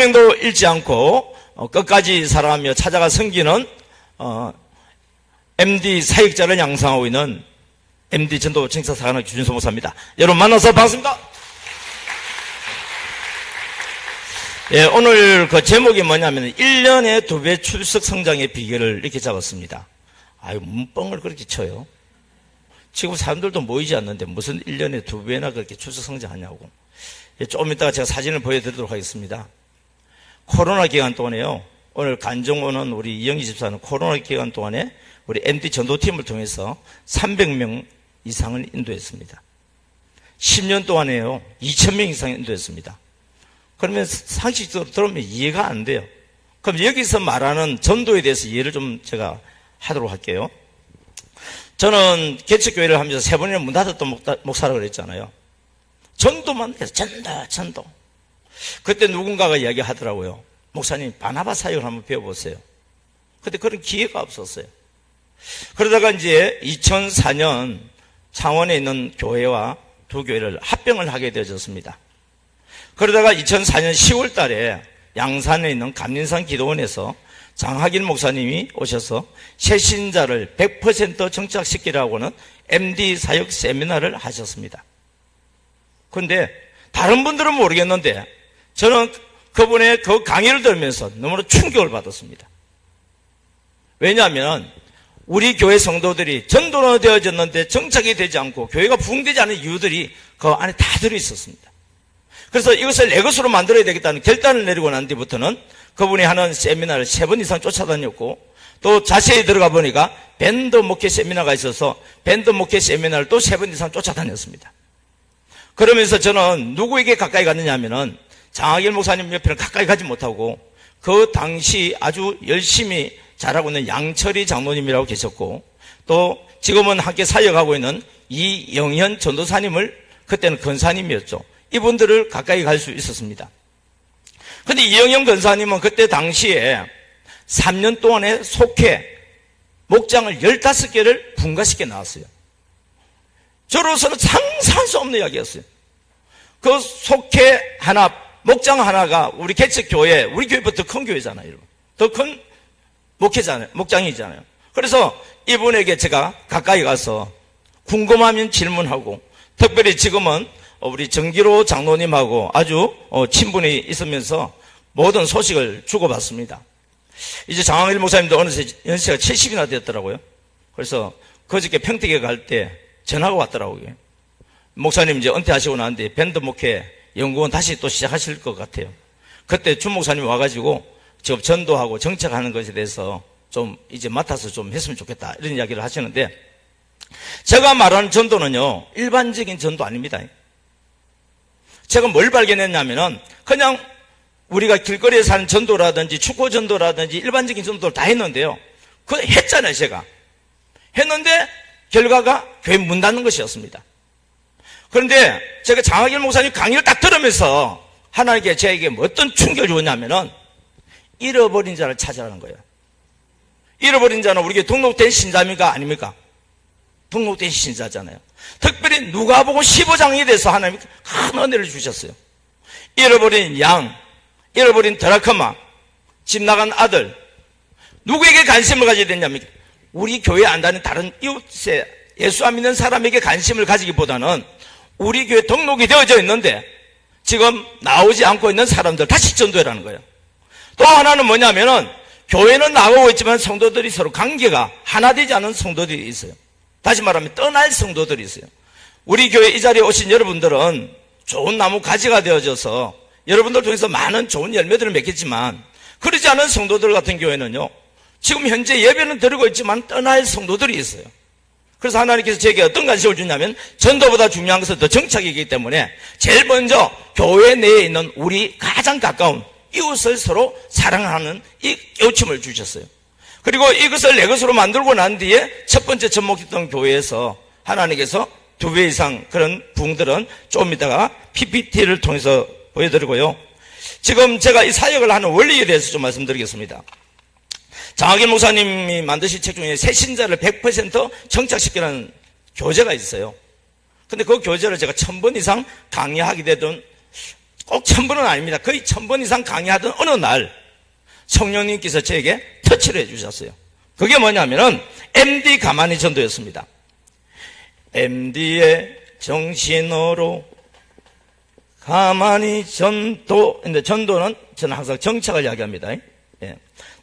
생명도 잃지 않고 끝까지 살아가며 찾아가 섬기는 MD 사역자를 양성하고 있는 MD 전도 청사사관의 주진수 목사입니다. 여러분 만나서 반갑습니다. 예, 오늘 그 제목이 뭐냐면 1년에 2배 출석 성장의 비결을 이렇게 잡았습니다. 아유, 문뻥을 그렇게 쳐요. 지금 사람들도 모이지 않는데 무슨 1년에 2배나 그렇게 출석 성장하냐고. 예, 조금 이따가 제가 사진을 보여드리도록 하겠습니다. 코로나 기간 동안에요. 오늘 간정오는 우리 이영희 집사는 코로나 기간 동안에 우리 MD 전도팀을 통해서 300명 이상을 인도했습니다. 10년 동안에요. 2,000명 이상 인도했습니다. 그러면 상식적으로 들으면 이해가 안 돼요. 그럼 여기서 말하는 전도에 대해서 이해를 좀 제가 하도록 할게요. 저는 개척교회를 하면서 3번이나 문 닫았던 목사라고 그랬잖아요. 전도만 해서 전도. 그때 누군가가 이야기하더라고요. 목사님 바나바 사역을 한번 배워보세요. 그때 그런 기회가 없었어요. 그러다가 이제 2004년 창원에 있는 교회와 두 교회를 합병을 하게 되어졌습니다. 그러다가 2004년 10월 달에 양산에 있는 감린산 기도원에서 장학인 목사님이 오셔서 새신자를 100% 정착시키라고는 MD 사역 세미나를 하셨습니다. 그런데 다른 분들은 모르겠는데 저는 그분의 그 강의를 들으면서 너무나 충격을 받았습니다. 왜냐하면 우리 교회 성도들이 전도로 되어졌는데 정착이 되지 않고 교회가 부흥되지 않은 이유들이 그 안에 다 들어있었습니다. 그래서 이것을 내 것으로 만들어야 되겠다는 결단을 내리고 난 뒤부터는 그분이 하는 세미나를 3번 이상 쫓아다녔고 또 자세히 들어가 보니까 밴드 목회 세미나가 있어서 밴드 목회 세미나를 또 3번 이상 쫓아다녔습니다. 그러면서 저는 누구에게 가까이 갔느냐 하면은 장학일 목사님 옆에는 가까이 가지 못하고 그 당시 아주 열심히 잘하고 있는 양철이 장로님이라고 계셨고 또 지금은 함께 사역하고 있는 이영현 전도사님을 그때는 권사님이었죠. 이분들을 가까이 갈 수 있었습니다. 그런데 이영현 권사님은 그때 당시에 3년 동안에 속회 목장을 15개를 분가시켜 나왔어요. 저로서는 상상할 수 없는 이야기였어요. 그 속회 하나, 목장 하나가 우리 개척교회, 우리 교회보다 더 큰 교회잖아요. 더 큰 목장이잖아요. 그래서 이분에게 제가 가까이 가서 궁금하면 질문하고 특별히 지금은 우리 정기로 장로님하고 아주 친분이 있으면서 모든 소식을 주고받습니다. 이제 장학일 목사님도 어느새 연세가 70이나 되었더라고요. 그래서 그저께 평택에 갈 때 전화가 왔더라고요. 목사님 이제 은퇴하시고 나는데 밴드 목회 연구원 다시 또 시작하실 것 같아요. 그때 준 목사님이 와가지고 지금 전도하고 정착하는 것에 대해서 좀 이제 맡아서 좀 했으면 좋겠다 이런 이야기를 하시는데 제가 말하는 전도는요 일반적인 전도 아닙니다. 제가 뭘 발견했냐면은 그냥 우리가 길거리에 사는 전도라든지 축구 전도라든지 일반적인 전도를 다 했는데요. 그거 했잖아요, 제가. 했는데 결과가 교회 문 닫는 것이었습니다. 그런데 제가 장학일 목사님 강의를 딱 들으면서 하나님께 저에게 어떤 충격을 주었냐면은 잃어버린 자를 찾으라는 거예요. 잃어버린 자는 우리 교회 등록된 신자입니까? 아닙니까? 등록된 신자잖아요. 특별히 누가복음 15장에 대해서 하나님이 큰 은혜를 주셨어요. 잃어버린 양, 잃어버린 드라크마, 집 나간 아들, 누구에게 관심을 가져야 되냐면 우리 교회에 안 다니는 다른 이웃에 예수 안 믿는 사람에게 관심을 가지기보다는 우리 교회 등록이 되어져 있는데 지금 나오지 않고 있는 사람들 다시 전도해라는 거예요. 또 하나는 뭐냐면은 교회는 나오고 있지만 성도들이 서로 관계가 하나 되지 않은 성도들이 있어요. 다시 말하면 떠날 성도들이 있어요. 우리 교회 이 자리에 오신 여러분들은 좋은 나무 가지가 되어져서 여러분들 통해서 많은 좋은 열매들을 맺겠지만 그러지 않은 성도들 같은 경우에는요 지금 현재 예배는 드리고 있지만 떠날 성도들이 있어요. 그래서 하나님께서 제게 어떤 관심을 주냐면 전도보다 중요한 것은 더 정착이기 때문에 제일 먼저 교회 내에 있는 우리 가장 가까운 이웃을 서로 사랑하는 이 깨우침을 주셨어요. 그리고 이것을 내 것으로 만들고 난 뒤에 첫 번째 접목했던 교회에서 하나님께서 2배 이상 그런 부흥들은 좀 이따가 PPT를 통해서 보여드리고요. 지금 제가 이 사역을 하는 원리에 대해서 좀 말씀드리겠습니다. 장학일 목사님이 만드신 책 중에 새신자를 100% 정착시키는 교재가 있어요. 근데 그 교재를 제가 1000번 이상 강의하게 되던 꼭 1000번은 아닙니다. 거의 1000번 이상 강의하던 어느 날 성령님께서 저에게 터치를 해주셨어요. 그게 뭐냐면은 MD 가만히 전도였습니다. MD의 정신으로 가만히 전도. 근데 전도는 저는 항상 정착을 이야기합니다. 예.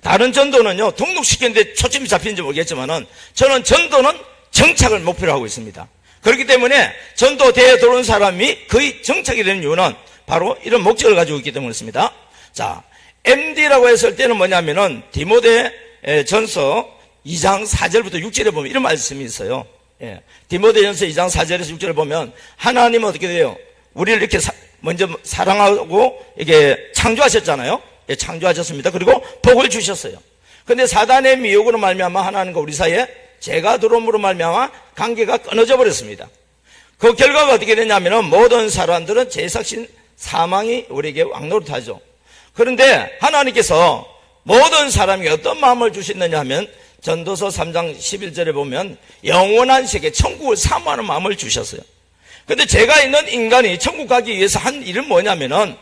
다른 전도는요, 등록시키는데 초점이 잡히는지 모르겠지만은 저는 전도는 정착을 목표로 하고 있습니다. 그렇기 때문에 전도대에 들어온 사람이 거의 정착이 되는 이유는 바로 이런 목적을 가지고 있기 때문이었습니다. 자, MD라고 했을 때는 뭐냐면은 디모데 전서 2장 4절부터 6절에 보면 이런 말씀이 있어요. 예. 디모데 전서 2장 4절에서 6절에 보면 하나님은 어떻게 돼요? 우리를 이렇게 먼저 사랑하고 이게 창조하셨잖아요. 예, 창조하셨습니다. 그리고 복을 주셨어요. 근데 사단의 미혹으로 말미암아 하나님과 우리 사이에 죄가 들어옴으로 말미암아 관계가 끊어져 버렸습니다. 그 결과가 어떻게 되냐면은 모든 사람들은 죄삭신 사망이 우리에게 왕노릇하죠. 그런데 하나님께서 모든 사람에게 어떤 마음을 주셨느냐 하면 전도서 3장 11절에 보면 영원한 세계 천국을 사모하는 마음을 주셨어요. 근데 제가 있는 인간이 천국 가기 위해서 한 일은 뭐냐면은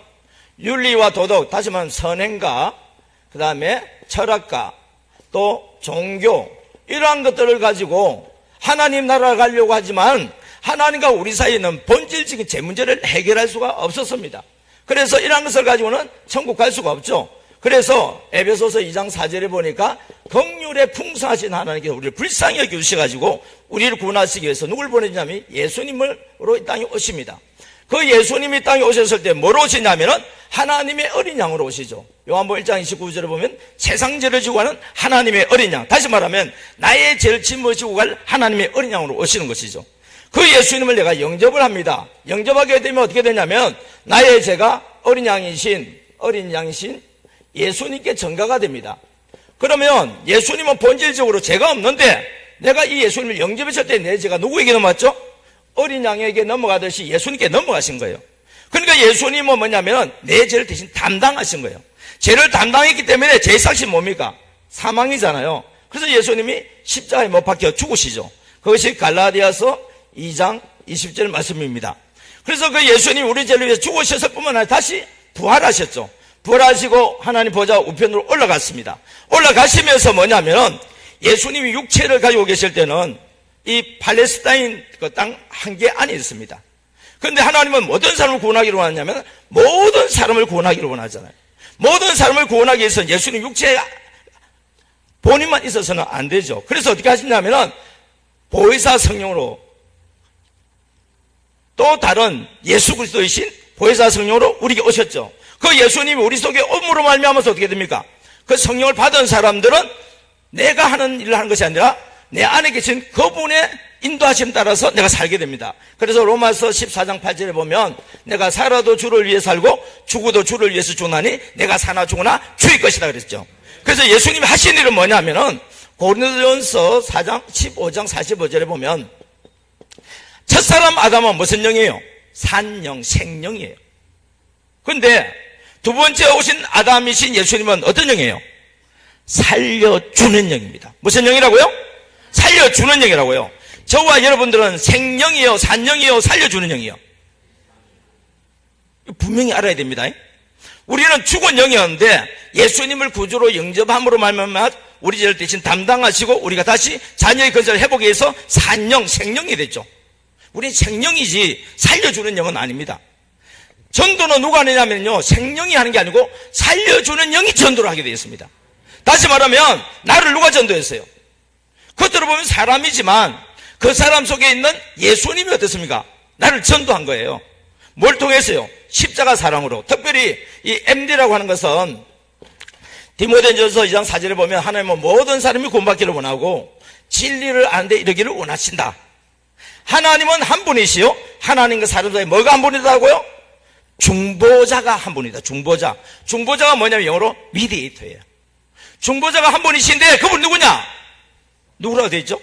윤리와 도덕, 다시 말하면 선행과 그 다음에 철학과 또 종교 이러한 것들을 가지고 하나님 나라를 가려고 하지만 하나님과 우리 사이에 있는 본질적인 제 문제를 해결할 수가 없었습니다. 그래서 이러한 것을 가지고는 천국 갈 수가 없죠. 그래서 에베소서 2장 4절에 보니까 긍휼에 풍성하신 하나님께서 우리를 불쌍히 여기셔가지고 우리를 구원하시기 위해서 누굴 보내냐면 예수님으로 이 땅에 오십니다. 그 예수님이 이 땅에 오셨을 때 뭐로 오시냐면은 하나님의 어린 양으로 오시죠. 요한복음 1장 29절에 보면 세상 죄를 지고 가는 하나님의 어린 양, 다시 말하면 나의 죄를 짊어지고 갈 하나님의 어린 양으로 오시는 것이죠. 그 예수님을 내가 영접을 합니다. 영접하게 되면 어떻게 되냐면 나의 죄가 어린 양이신 예수님께 전가가 됩니다. 그러면 예수님은 본질적으로 죄가 없는데 내가 이 예수님을 영접했을 때 내 죄가 누구에게 넘어갔죠? 어린 양에게 넘어가듯이 예수님께 넘어가신 거예요. 그러니까 예수님은 뭐냐면 내 죄를 대신 담당하신 거예요. 죄를 담당했기 때문에 죄의 삭신 뭡니까? 사망이잖아요. 그래서 예수님이 십자가에 못 박혀 죽으시죠. 그것이 갈라디아서 2장 20절 말씀입니다. 그래서 그 예수님이 우리 죄를 위해서 죽으셨을 뿐만 아니라 다시 부활하셨죠. 부활하시고 하나님 보좌 우편으로 올라갔습니다. 올라가시면서 뭐냐면 예수님이 육체를 가지고 계실 때는 이 팔레스타인 그 땅 한 개 안에 있습니다. 그런데 하나님은 어떤 사람을 구원하기로 원하냐면 모든 사람을 구원하기로 원하잖아요. 모든 사람을 구원하기 위해서 예수님 육체 본인만 있어서는 안 되죠. 그래서 어떻게 하시냐면은 보혜사 성령으로 또 다른 예수 그리스도이신 보혜사 성령으로 우리에게 오셨죠. 그 예수님이 우리 속에 om으로 말미암아서 어떻게 됩니까? 그 성령을 받은 사람들은 내가 하는 일을 하는 것이 아니라 내 안에 계신 그분의 인도하심 따라서 내가 살게 됩니다. 그래서 로마서 14장 8절에 보면 내가 살아도 주를 위해 살고 죽어도 주를 위해서 죽나니 내가 사나 죽으나 주의 것이다 그랬죠. 그래서 예수님이 하신 일은 뭐냐면은 고린도전서 4장 15장 45절에 보면 첫사람 아담은 무슨 영이에요? 산영, 생명이에요. 그런데 두 번째 오신 아담이신 예수님은 어떤 영이에요? 살려주는 영입니다. 무슨 영이라고요? 살려주는 영이라고요. 저와 여러분들은 생명이요, 산영이요, 살려주는 영이요. 분명히 알아야 됩니다. 우리는 죽은 영이었는데 예수님을 구주로 영접함으로 말미암아 우리 죄를 대신 담당하시고 우리가 다시 자녀의 건설을 회복하기 위해서 산영, 생명이 됐죠. 우리는 생명이지 살려주는 영은 아닙니다. 전도는 누가 하느냐면요, 생명이 하는 게 아니고 살려주는 영이 전도를 하게 되어 있습니다. 다시 말하면 나를 누가 전도했어요? 겉으로 보면 사람이지만 그 사람 속에 있는 예수님이 어떻습니까? 나를 전도한 거예요. 뭘 통해서요? 십자가 사랑으로. 특별히 이 MD라고 하는 것은 디모데전서 2장 4절에 보면 하나님은 모든 사람이 구원받기를 원하고 진리를 아는데 이르기를 원하신다. 하나님은 한 분이시요, 하나님과 사람 사이에 뭐가 한 분이다고요? 중보자가 한 분이다. 중보자가 뭐냐면 영어로 미디에이터예요. 중보자가 한 분이신데 그분 누구냐? 누구라고 되어 있죠?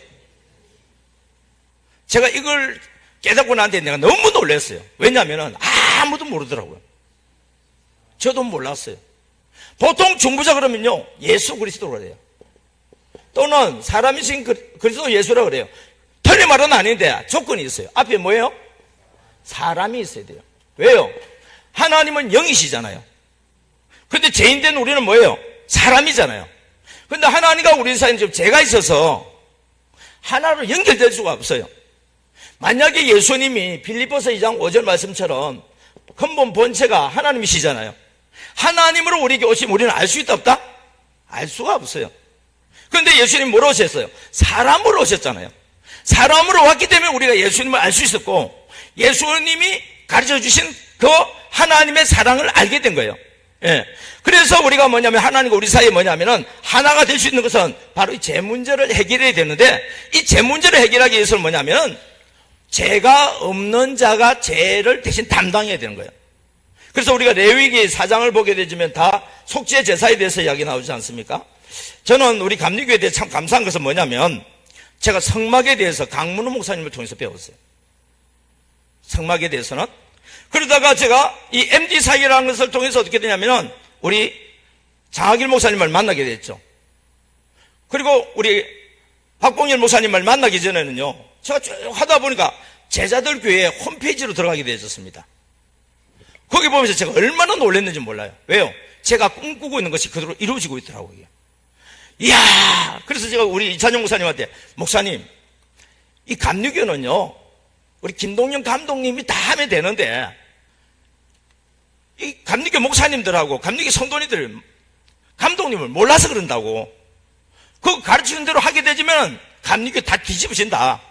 제가 이걸 깨닫고 나한테 내가 너무 놀랐어요. 왜냐하면 아무도 모르더라고요. 저도 몰랐어요. 보통 중보자 그러면요, 예수 그리스도라고 그래요. 또는 사람이신 그리스도 예수라고 그래요. 틀린 말은 아닌데 조건이 있어요. 앞에 뭐예요? 사람이 있어야 돼요. 왜요? 하나님은 영이시잖아요. 근데 죄인된 우리는 뭐예요? 사람이잖아요. 근데 하나님과 우리 사이는 지금 죄가 있어서 하나로 연결될 수가 없어요. 만약에 예수님이 빌립보서 2장 5절 말씀처럼 근본 본체가 하나님이시잖아요. 하나님으로 우리에게 오시면 우리는 알 수 있다 없다? 알 수가 없어요. 그런데 예수님 뭐로 오셨어요? 사람으로 오셨잖아요. 사람으로 왔기 때문에 우리가 예수님을 알 수 있었고, 예수님이 가르쳐 주신 그 하나님의 사랑을 알게 된 거예요. 예. 그래서 우리가 뭐냐면, 하나님과 우리 사이에 뭐냐면은, 하나가 될 수 있는 것은 바로 이 죄 문제를 해결해야 되는데, 이 죄 문제를 해결하기 위해서는 뭐냐면은, 죄가 없는 자가 죄를 대신 담당해야 되는 거예요. 그래서 우리가 레위기 4장을 보게 되면 다 속죄 제사에 대해서 이야기 나오지 않습니까? 저는 우리 감리교에 대해 참 감사한 것은 뭐냐면, 제가 성막에 대해서 강문호 목사님을 통해서 배웠어요. 성막에 대해서는. 그러다가 제가 이 MD 사역이라는 것을 통해서 어떻게 되냐면은, 우리 장학일 목사님을 만나게 됐죠. 그리고 우리 박봉일 목사님을 만나기 전에는요, 제가 쭉 하다 보니까 제자들 교회 홈페이지로 들어가게 되었습니다. 거기 보면서 제가 얼마나 놀랐는지 몰라요. 왜요? 제가 꿈꾸고 있는 것이 그대로 이루어지고 있더라고요. 이야! 그래서 제가 우리 이찬영 목사님한테, 목사님, 이 감리교는요, 우리 김동영 감독님이 다 하면 되는데, 이 감리교 목사님들하고 감리교 성도님들, 감독님을 몰라서 그런다고. 그거 가르치는 대로 하게 되면 감리교 다 뒤집어진다.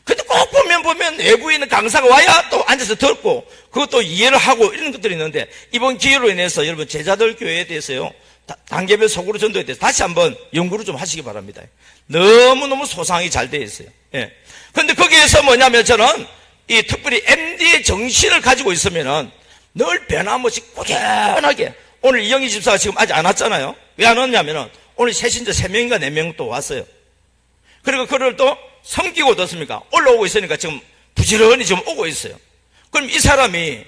근데 꼭 보면 외부에 있는 강사가 와야 또 앉아서 듣고 그것도 이해를 하고 이런 것들이 있는데, 이번 기회로 인해서 여러분 제자들 교회에 대해서요, 단계별 속으로 전도에 대해서 다시 한번 연구를 좀 하시기 바랍니다. 너무너무 소상하게 잘 되어 있어요. 예. 근데 거기에서 뭐냐면, 저는 이 특별히 MD의 정신을 가지고 있으면은 늘 변함없이 꾸준하게, 오늘 이영희 집사가 지금 아직 안 왔잖아요. 왜 안 왔냐면은 오늘 새신자 3명인가 4명 또 왔어요. 그리고 그를 또 섬기고 어떻습니까? 올라오고 있으니까 지금 부지런히 지금 오고 있어요. 그럼 이 사람이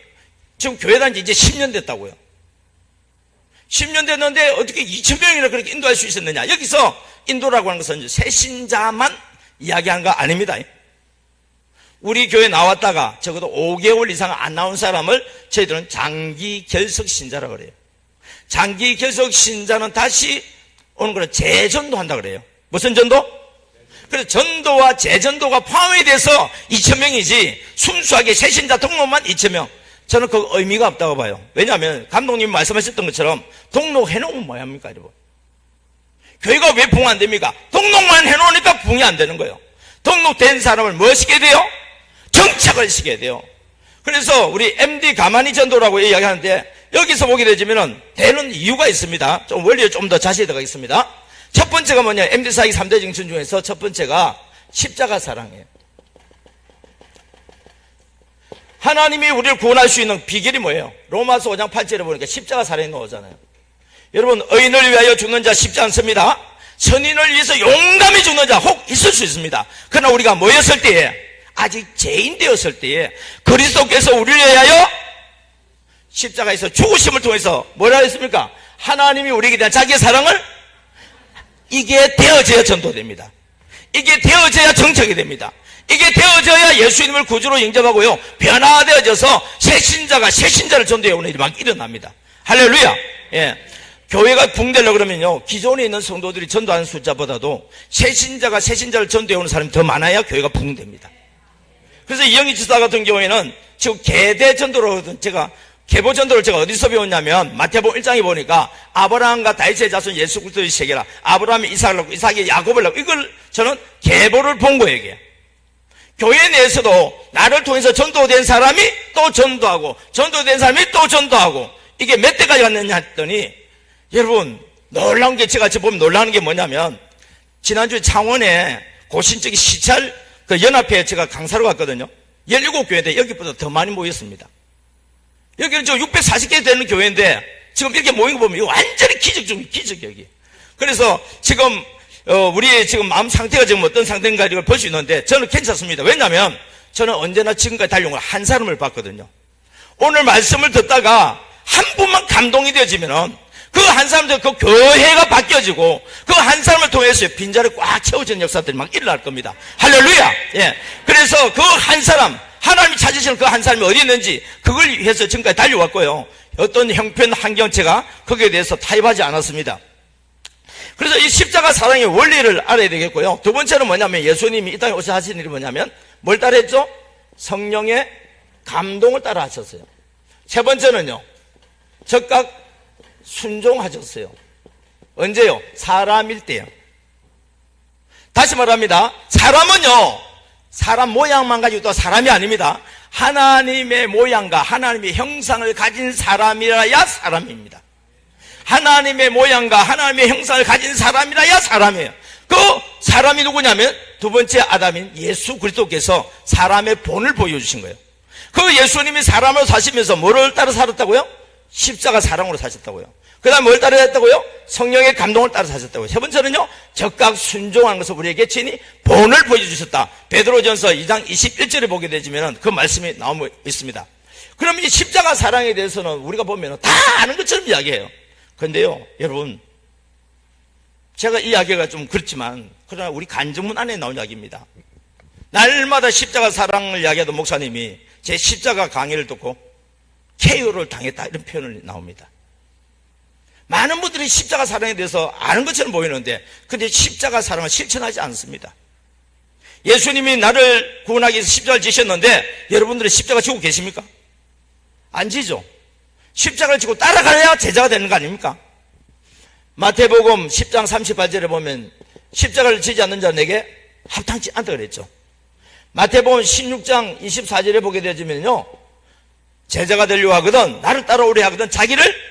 지금 교회 다닌 지 이제 10년 됐다고요. 10년 됐는데 어떻게 2,000명이나 그렇게 인도할 수 있었느냐? 여기서 인도라고 하는 것은 새신자만 이야기한 거 아닙니다. 우리 교회 나왔다가 적어도 5개월 이상 안 나온 사람을 저희들은 장기 결석 신자라고 그래요. 장기 결석 신자는 다시 오는 거는 재전도 한다 그래요. 무슨 전도? 그래서 전도와 재전도가 포함이 돼서 2,000명이지 순수하게 새신자 등록만 2,000명. 저는 그 의미가 없다고 봐요. 왜냐하면 감독님이 말씀하셨던 것처럼 등록해놓으면 뭐야 합니까, 여러분? 교회가 왜 부흥 안 됩니까? 등록만 해놓으니까 부흥이 안 되는 거예요. 등록된 사람을 뭐 시켜야 돼요? 정착을 시켜야 돼요. 그래서 우리 MD 가만히 전도라고 이야기하는데, 여기서 보게 되지면은 되는 이유가 있습니다. 좀 원리에 좀 더 자세히 들어가겠습니다. 첫 번째가 뭐냐, MD 사역 3대 정신 중에서 첫 번째가 십자가 사랑이에요. 하나님이 우리를 구원할 수 있는 비결이 뭐예요? 로마서 5장 8절에 보니까 십자가 사랑이 나오잖아요. 여러분, 의인을 위하여 죽는 자 쉽지 않습니다. 선인을 위해서 용감히 죽는 자 혹 있을 수 있습니다. 그러나 우리가 뭐였을 때에, 아직 죄인 되었을 때에 그리스도께서 우리를 위하여 십자가에서 죽으심을 통해서 뭐라 했습니까? 하나님이 우리에게 대한 자기의 사랑을, 이게 되어져야 전도됩니다. 이게 되어져야 정착이 됩니다. 이게 되어져야 예수님을 구주로 인정하고요, 변화되어져서 새신자가 새신자를 전도해 오는 일이 막 일어납니다. 할렐루야. 예. 교회가 붕대려고 그러면요, 기존에 있는 성도들이 전도하는 숫자보다도 새신자가 새신자를 전도해 오는 사람이 더 많아야 교회가 붕대입니다. 그래서 이영희 지사 같은 경우에는 지금 계대 전도로, 제가 계보 전도를 제가 어디서 배웠냐면, 마태복음 1장에 보니까 아브라함과 다윗의 자손 예수 그리스도의 세계라, 아브라함이 이삭을 낳고 이삭이 야곱을 낳고, 이걸 저는 계보를 본 거예요. 이게 교회 내에서도 나를 통해서 전도된 사람이 또 전도하고, 전도된 사람이 또 전도하고, 이게 몇 대까지 갔느냐 했더니, 여러분 놀라운 게, 제가 보면 놀라운 게 뭐냐면, 지난주에 창원에 고신적인 시찰 그 연합회에 제가 강사로 갔거든요. 17교회인데 여기보다 더 많이 모였습니다. 여기는 지금 640개 되는 교회인데 지금 이렇게 모인 거 보면 이거 완전히 기적 중 기적, 여기. 그래서 지금 우리의 지금 마음 상태가 지금 어떤 상태인가 이걸 볼 수 있는데, 저는 괜찮습니다. 왜냐하면 저는 언제나 지금까지 달려온 걸 한 사람을 봤거든요. 오늘 말씀을 듣다가 한 분만 감동이 되어지면은 그 한 사람들, 그 교회가 바뀌어지고 그 한 사람을 통해서 빈자리 꽉 채워지는 역사들이 막 일어날 겁니다. 할렐루야. 예. 그래서 그 한 사람, 하나님이 찾으시는 그 한 사람이 어디 있는지 그걸 위해서 지금까지 달려왔고요. 어떤 형편 환경체가 거기에 대해서 타협하지 않았습니다. 그래서 이 십자가 사랑의 원리를 알아야 되겠고요. 두 번째는 뭐냐면 예수님이 이 땅에 오셔서 하신 일이 뭐냐면 뭘 따라 했죠? 성령의 감동을 따라 하셨어요. 세 번째는요, 즉각 순종하셨어요. 언제요? 사람일 때요. 다시 말합니다. 사람은요, 사람 모양만 가지고 또 사람이 아닙니다. 하나님의 모양과 하나님의 형상을 가진 사람이라야 사람입니다. 하나님의 모양과 하나님의 형상을 가진 사람이라야 사람이에요. 그 사람이 누구냐면 두 번째 아담인 예수 그리스도께서 사람의 본을 보여주신 거예요. 그 예수님이 사람으로 사시면서 뭐를 따라 살았다고요? 십자가 사랑으로 사셨다고요. 그 다음 뭘 따라 했다고요? 성령의 감동을 따라 사셨다고요. 세 번째는요, 적각 순종하는 것을 우리에게 친히 본을 보여주셨다. 베드로전서 2장 21절에 보게 되지면 그 말씀이 나오고 있습니다. 그럼 이 십자가 사랑에 대해서는 우리가 보면 다 아는 것처럼 이야기해요. 그런데요, 여러분, 제가 이 이야기가 좀 그렇지만 그러나 우리 간증문 안에 나온 이야기입니다. 날마다 십자가 사랑을 이야기하던 목사님이 제 십자가 강의를 듣고 KO를 당했다 이런 표현이 나옵니다. 많은 분들이 십자가 사랑에 대해서 아는 것처럼 보이는데 근데 십자가 사랑을 실천하지 않습니다. 예수님이 나를 구원하기 위해서 십자가를 지셨는데 여러분들이 십자가 지고 계십니까? 안 지죠. 십자가를 지고 따라가야 제자가 되는 거 아닙니까? 마태복음 10장 38절에 보면 십자가를 지지 않는 자 내게 합당치 않다 그랬죠. 마태복음 16장 24절에 보게 되면요, 제자가 되려고 하거든 나를 따라오려 하거든 자기를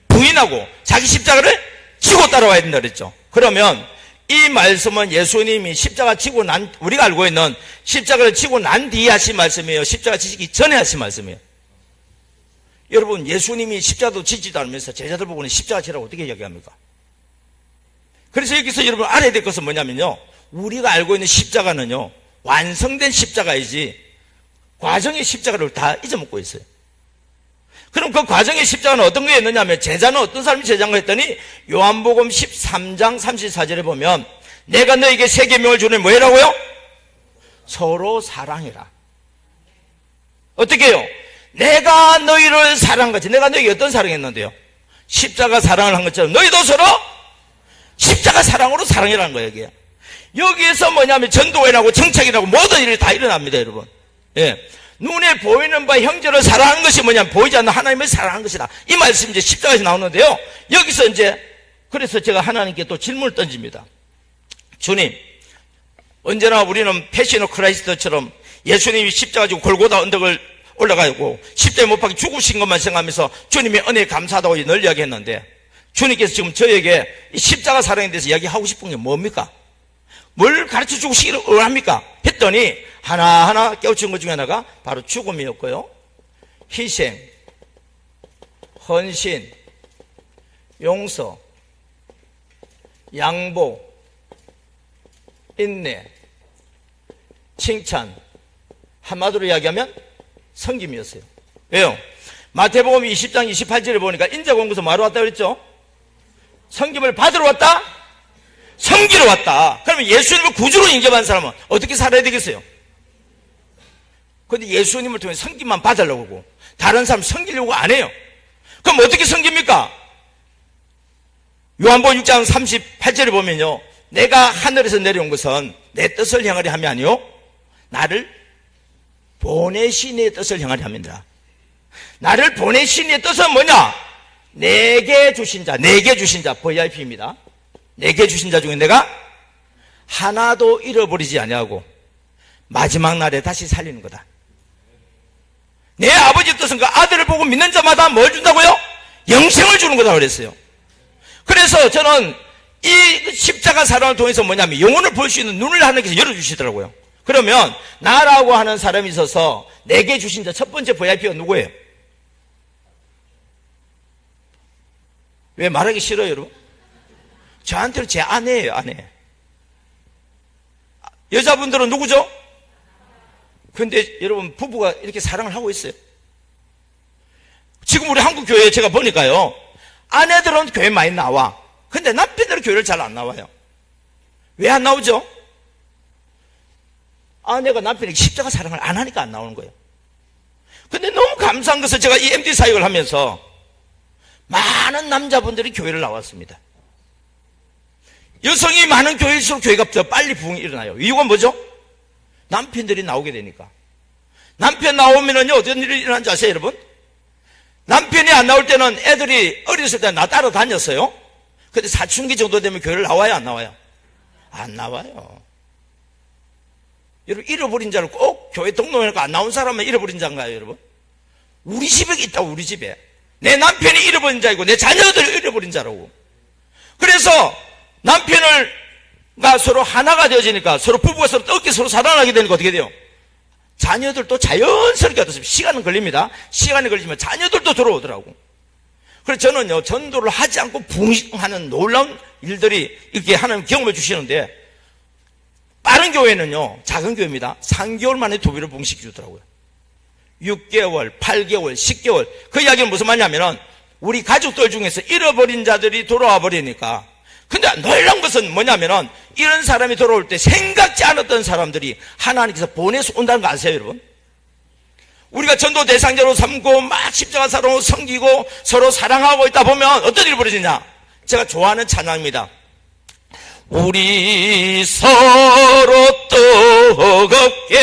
부인하고 자기 십자가를 지고 따라와야 된다 그랬죠. 그러면 이 말씀은 예수님이 십자가 지고 난, 우리가 알고 있는 십자가를 지고 난 뒤에 하신 말씀이에요? 십자가 지기 전에 하신 말씀이에요? 여러분, 예수님이 십자가도 지지도 않으면서 제자들 보고는 십자가 지라고 어떻게 이야기합니까? 그래서 여기서 여러분 알아야 될 것은 뭐냐면요, 우리가 알고 있는 십자가는요, 완성된 십자가이지 과정의 십자가를 다 잊어먹고 있어요. 그럼 그 과정의 십자가는 어떤 게 있느냐 하면 제자는 어떤 사람이 제자인가 했더니 요한복음 13장 34절에 보면 내가 너에게 새 계명을 주니 뭐라고요? 서로 사랑해라. 어떻게 해요? 내가 너희를 사랑한 것이, 내가 너에게 어떤 사랑했는데요? 십자가 사랑을 한 것처럼 너희도 서로 십자가 사랑으로 사랑해라는 거예요. 이게. 여기에서 뭐냐면 전도가 일어나고 정착이라고 모든 일이 다 일어납니다, 여러분. 예. 눈에 보이는 바 형제를 사랑하는 것이 뭐냐면 보이지 않는 하나님을 사랑하는 것이다. 이 말씀이 이제 십자가에서 나오는데요. 여기서 이제 그래서 제가 하나님께 또 질문을 던집니다. 주님, 언제나 우리는 패션 오브 크라이스트처럼 예수님이 십자가 지고 골고다 언덕을 올라가고 십자가에 못 박혀 죽으신 것만 생각하면서 주님의 은혜에 감사하다고 늘 이야기했는데 주님께서 지금 저에게 이 십자가 사랑에 대해서 이야기하고 싶은 게 뭡니까? 뭘 가르쳐 주고 싶기를 원합니까? 했더니 하나하나 깨우친 것 중에 하나가 바로 죽음이었고요, 희생, 헌신, 용서, 양보, 인내, 칭찬, 한마디로 이야기하면 섬김이었어요. 왜요? 마태복음 20장 28절에 보니까 인자공고서 뭐하러 왔다 그랬죠? 섬김을 받으러 왔다? 섬기러 왔다. 그러면 예수님을 구주로 인정한 사람은 어떻게 살아야 되겠어요? 그런데 예수님을 통해 섬김만 받으려고 하고 다른 사람 섬기려고 안 해요. 그럼 어떻게 섬깁니까? 요한복음 6장 38절에 보면요, 내가 하늘에서 내려온 것은 내 뜻을 행하려 함이 아니요 나를 보내신 이의 뜻을 행하려 함이니라. 나를 보내신 이의 뜻은 뭐냐? 내게 주신 자, 내게 주신 자, VIP입니다. 내게 주신 자 중에 내가 하나도 잃어버리지 아니하고 마지막 날에 다시 살리는 거다. 내 아버지 뜻은 그 아들을 보고 믿는 자마다 뭘 준다고요? 영생을 주는 거다 그랬어요. 그래서 저는 이 십자가 사랑을 통해서 뭐냐면 영혼을 볼 수 있는 눈을 하나님께서 열어주시더라고요. 그러면 나라고 하는 사람이 있어서 내게 주신 자 첫 번째 VIP가 누구예요? 왜 말하기 싫어요, 여러분? 저한테는 제 아내예요, 아내. 여자분들은 누구죠? 그런데 여러분, 부부가 이렇게 사랑을 하고 있어요. 지금 우리 한국 교회에 제가 보니까요, 아내들은 교회 많이 나와. 근데 남편들은 교회를 잘 안 나와요. 왜 안 나오죠? 아내가 남편에게 십자가 사랑을 안 하니까 안 나오는 거예요. 근데 너무 감사한 것은 제가 이 MD 사역을 하면서 많은 남자분들이 교회를 나왔습니다. 여성이 많은 교회일수록 교회가 더 빨리 부흥이 일어나요. 이유가 뭐죠? 남편들이 나오게 되니까. 남편 나오면은요, 어떤 일이 일어나는지 아세요, 여러분? 남편이 안 나올 때는 애들이 어렸을 때 나 따라다녔어요. 근데 사춘기 정도 되면 교회를 나와요, 안 나와요? 안 나와요. 여러분, 잃어버린 자를 꼭 교회 등록해놓고 안 나온 사람은 잃어버린 자인가요, 여러분? 우리 집에 있다고, 우리 집에. 내 남편이 잃어버린 자이고 내 자녀들이 잃어버린 자라고. 그래서 남편과 서로 하나가 되어지니까 서로 부부가 서로 어깨 서로 사랑하게 되니까 어떻게 돼요? 자녀들도 자연스럽게 어떻습니까? 시간은 걸립니다. 시간이 걸리지만 자녀들도 들어오더라고. 그래서 저는요, 전도를 하지 않고 부흥하는 놀라운 일들이 이렇게 하나님 경험해 주시는데, 빠른 교회는요, 작은 교회입니다. 3개월 만에 2배로 부흥시켜 주더라고요. 6개월, 8개월, 10개월. 그 이야기는 무슨 말이냐면은, 우리 가족들 중에서 잃어버린 자들이 돌아와 버리니까. 근데 놀라운 것은 뭐냐면은, 이런 사람이 돌아올 때 생각지 않았던 사람들이 하나님께서 보내서 온다는 거 아세요, 여러분? 우리가 전도 대상자로 삼고 막 십자가 사랑으로 섬기고 서로 사랑하고 있다 보면 어떤 일이 벌어지냐? 제가 좋아하는 찬양입니다. 우리 서로 뜨겁게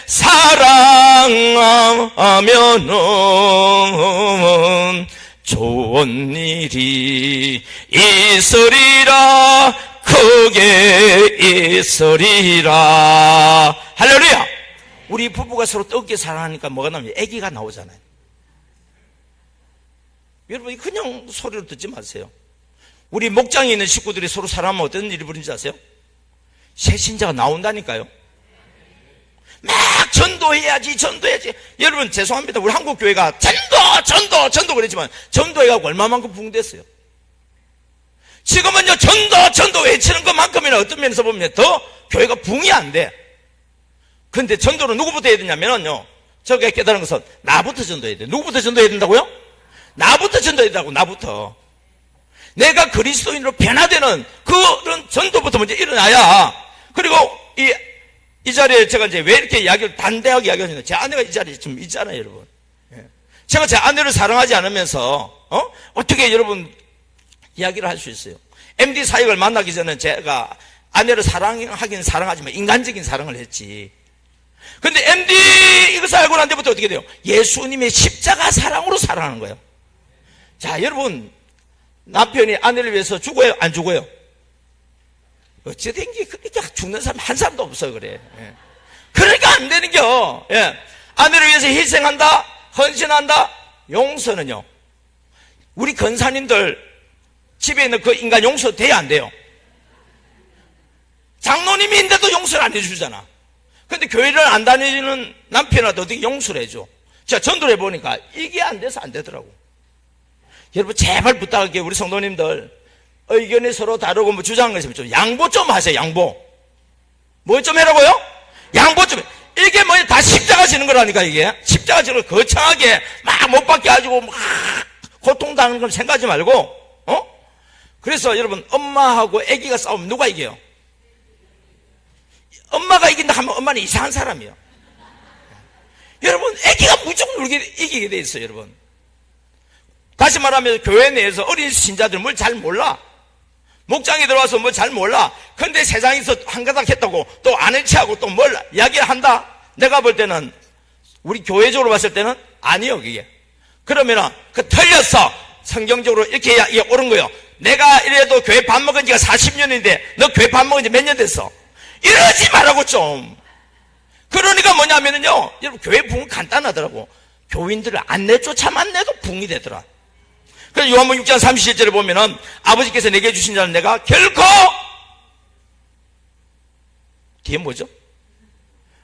사랑하면은 좋은 일이 있으리라, 크게 있으리라. 할렐루야. 우리 부부가 서로 뜨겁게 사랑하니까 뭐가 나오냐? 아기가 나오잖아요. 여러분, 그냥 소리로 듣지 마세요. 우리 목장에 있는 식구들이 서로 사랑하면 어떤 일이 벌어지는지 아세요? 새 신자가 나온다니까요. 막 전도해야지. 여러분, 죄송합니다. 우리 한국 교회가 전도 그랬지만 전도해가고 얼마만큼 부흥됐어요. 지금은요, 전도 외치는 것만큼이나 어떤 면에서 보면 더 교회가 부흥이 안 돼. 근데 전도는 누구부터 해야 되냐면요, 저게 깨달은 것은 나부터 전도해야 돼. 누구부터 전도해야 된다고요? 나부터 전도해야 된다고, 나부터. 내가 그리스도인으로 변화되는 그런 전도부터 먼저 일어나야. 그리고 이 자리에 제가 이제 왜 이렇게 이야기를 단대하게 이야기하냐면, 제 아내가 이 자리에 지금 있잖아요, 여러분. 제가 제 아내를 사랑하지 않으면서 어떻게 여러분 이야기를 할 수 있어요? MD 사역을 만나기 전에 제가 아내를 사랑하긴 사랑하지만 인간적인 사랑을 했지. 근데 MD 이것을 알고 난 데부터 어떻게 돼요? 예수님의 십자가 사랑으로 사랑하는 거예요. 자, 여러분, 남편이 아내를 위해서 죽어요? 안 죽어요? 어찌된 게 그렇게 죽는 사람 한 사람도 없어요, 그래. 예. 그러니까 안 되는겨. 예. 아내를 위해서 희생한다, 헌신한다. 용서는요, 우리 권사님들 집에 있는 그 인간 용서 돼야 안 돼요? 장로님인데도 용서를 안 해주잖아. 근데 교회를 안 다니는 남편한테 어떻게 용서를 해줘? 제가 전도를 해보니까 이게 안 돼서 안 되더라고. 여러분, 제발 부탁할게요. 우리 성도님들, 의견이 서로 다르고 뭐 주장한 거 있으면 좀 양보 좀 하세요. 양보. 뭐 좀 해라고요? 양보 좀 해. 이게 뭐야? 다 십자가 지는 거라니까, 이게. 십자가 지는 거 거창하게 막 못 받게 가지고 막 고통당하는 걸 생각하지 말고, 그래서 여러분, 엄마하고 아기가 싸우면 누가 이겨요? 엄마가 이긴다 하면 엄마는 이상한 사람이에요. 여러분, 아기가 무조건 이기게 돼 있어요, 여러분. 다시 말하면 교회 내에서 어린 신자들 뭘 잘 몰라. 목장에 들어와서 뭘 잘 몰라. 근데 세상에서 한가닥 했다고 또 아는 체하고 또 뭘 이야기를 한다? 내가 볼 때는, 우리 교회적으로 봤을 때는 아니요, 그게. 그러면은 그 틀렸어. 성경적으로 이렇게 이게 옳은 거예요. 내가 이래도 교회 밥 먹은 지가 40년인데 너 교회 밥 먹은 지 몇 년 됐어? 이러지 말라고 좀. 그러니까 뭐냐면은요, 여러분, 교회 부흥 간단하더라고. 교인들을 안 내쫓아만 내도 부흥이 되더라. 그래서 요한복음 6장 37절에 보면은 아버지께서 내게 주신 자는 내가 결코, 뒤에 뭐죠?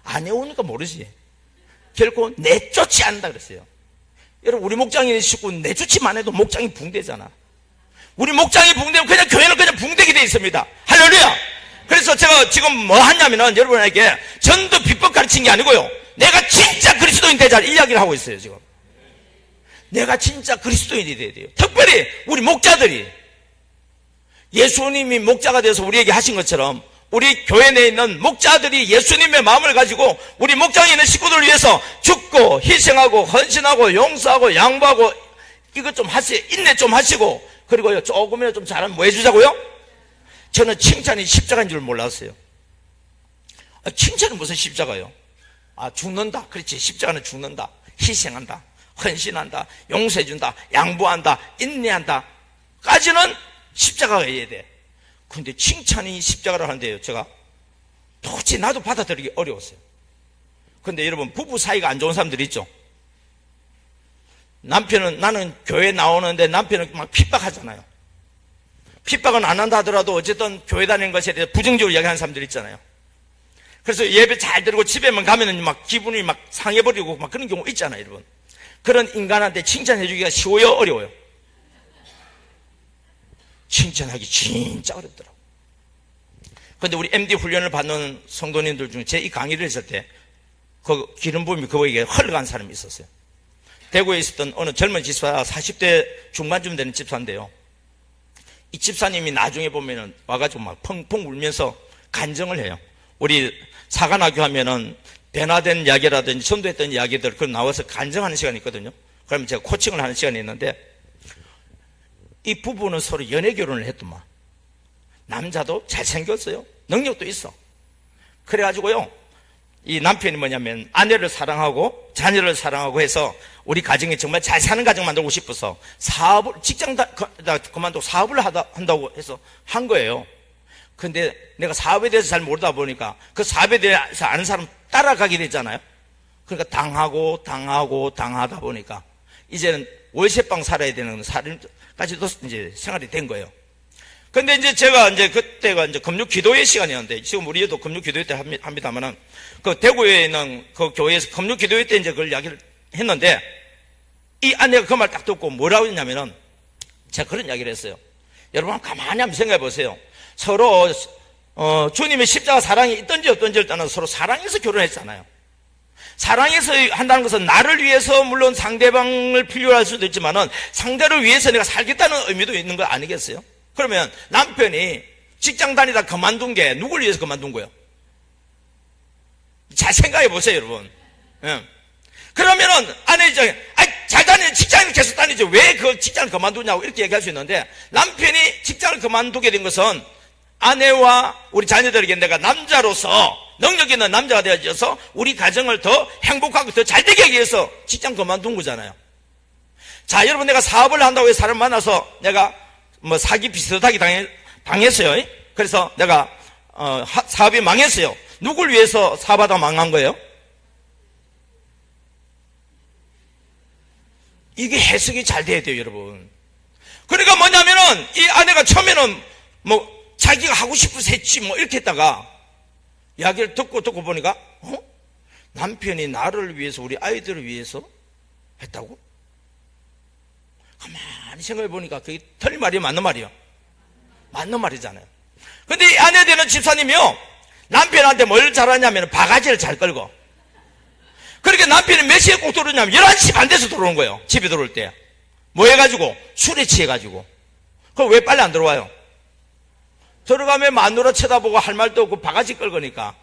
안 해오니까 모르지. 결코 내쫓지 않는다 그랬어요. 여러분, 우리 목장에 있는 식구는 내쫓지만 해도 목장이 붕대잖아. 우리 목장이 붕대면 그냥 교회는 그냥 붕대게 돼 있습니다. 할렐루야. 그래서 제가 지금 뭐 하냐면은 여러분에게 전도 비법 가르친 게 아니고요, 내가 진짜 그리스도인 되자 이야기를 하고 있어요, 지금. 내가 진짜 그리스도인이 돼야 돼요. 특별히 우리 목자들이, 예수님이 목자가 돼서 우리에게 하신 것처럼 우리 교회 내에 있는 목자들이 예수님의 마음을 가지고 우리 목장에 있는 식구들을 위해서 죽고 희생하고 헌신하고 용서하고 양보하고 이것 좀 하세요. 인내 좀 하시고, 그리고요 조금이라도 좀 잘하면 뭐 해주자고요? 저는 칭찬이 십자가인 줄 몰랐어요. 칭찬은 무슨 십자가요? 죽는다. 그렇지. 십자가는 죽는다. 희생한다. 헌신한다. 용서해준다. 양보한다. 인내한다. 까지는 십자가가 해야 돼. 근데 칭찬이 십자가를 하는데요, 제가 도대체 나도 받아들이기 어려웠어요. 근데 여러분, 부부 사이가 안 좋은 사람들 있죠? 나는 교회 나오는데 남편은 막 핍박하잖아요. 핍박은 안 한다 하더라도 어쨌든 교회 다니는 것에 대해서 부정적으로 이야기하는 사람들 있잖아요. 그래서 예배 잘 들고 집에만 가면은 막 기분이 막 상해버리고 막 그런 경우 있잖아요, 여러분. 그런 인간한테 칭찬해주기가 쉬워요, 어려워요? 칭찬하기 진짜 어렵더라고요. 근데 우리 MD 훈련을 받는 성도님들 중에 제 이 강의를 했을 때 그 기름 부음이 그에게 흘러간 사람이 있었어요. 대구에 있었던 어느 젊은 집사, 40대 중반쯤 되는 집사인데요, 이 집사님이 나중에 보면은 와가지고 막 펑펑 울면서 간증을 해요. 우리 사관학교 하면은 변화된 이야기라든지 전도했던 이야기들 그걸 나와서 간증하는 시간이 있거든요. 그러면 제가 코칭을 하는 시간이 있는데, 이 부부는 서로 연애 결혼을 했더만. 남자도 잘생겼어요. 능력도 있어. 그래가지고요, 이 남편이 뭐냐면 아내를 사랑하고 자녀를 사랑하고 해서 우리 가정이 정말 잘 사는 가정 만들고 싶어서 직장 그만두고 사업을 한다고 해서 한 거예요. 근데 내가 사업에 대해서 잘 모르다 보니까 그 사업에 대해서 아는 사람 따라가게 되잖아요. 그러니까 당하다 보니까 이제는 월세방 살아야 되는 살림까지도 이제 생활이 된 거예요. 근데 이제 제가 이제 그때가 이제 금요 기도회 시간이었는데, 지금 우리도 금요 기도회 때 합니다만은 그 대구에 있는 그 교회에서 금요 기도회 때 이제 그걸 이야기를 했는데, 이 아내가 그 말 딱 듣고 뭐라고 했냐면은, 제가 그런 이야기를 했어요. 여러분 가만히 한번 생각해 보세요. 서로 주님의 십자가 사랑이 있든지 없든지를 떠나서 서로 사랑해서 결혼했잖아요. 사랑해서 한다는 것은 나를 위해서 물론 상대방을 필요로 할 수도 있지만은 상대를 위해서 내가 살겠다는 의미도 있는 거 아니겠어요? 그러면 남편이 직장 다니다 그만둔 게 누굴 위해서 그만둔 거예요? 잘 생각해 보세요, 여러분. 예. 그러면은 아내 입장에 잘 다니는 직장을 계속 다니죠. 왜 그 직장을 그만두냐고 이렇게 얘기할 수 있는데, 남편이 직장을 그만두게 된 것은 아내와 우리 자녀들에게 내가 남자로서 능력 있는 남자가 되어져서 우리 가정을 더 행복하고 더 잘되게 하기 위해서 직장 그만둔 거잖아요. 자, 여러분, 내가 사업을 한다고 해서 사람 만나서 내가 뭐 사기 비슷하게 당했어요. 그래서 내가 사업이 망했어요. 누굴 위해서 사업하다 망한 거예요? 이게 해석이 잘 돼야 돼요, 여러분. 그러니까 뭐냐면은 이 아내가 처음에는 뭐 자기가 하고 싶어서 했지 뭐 이렇게 했다가 이야기를 듣고 보니까 남편이 나를 위해서 우리 아이들을 위해서 했다고? 가만히 생각해 보니까 그게 틀린 말이에요, 맞는 말이에요? 맞는 말이잖아요. 근데 이 아내 되는 집사님이요, 남편한테 뭘 잘하냐면 바가지를 잘 끌고, 그렇게 남편이 몇 시에 꼭 들어오냐면 11시 반 돼서 들어오는 거예요. 집에 들어올 때 뭐 해가지고? 술에 취해가지고. 그럼 왜 빨리 안 들어와요? 들어가면 마누라 쳐다보고 할 말도 없고 바가지 끌거니까.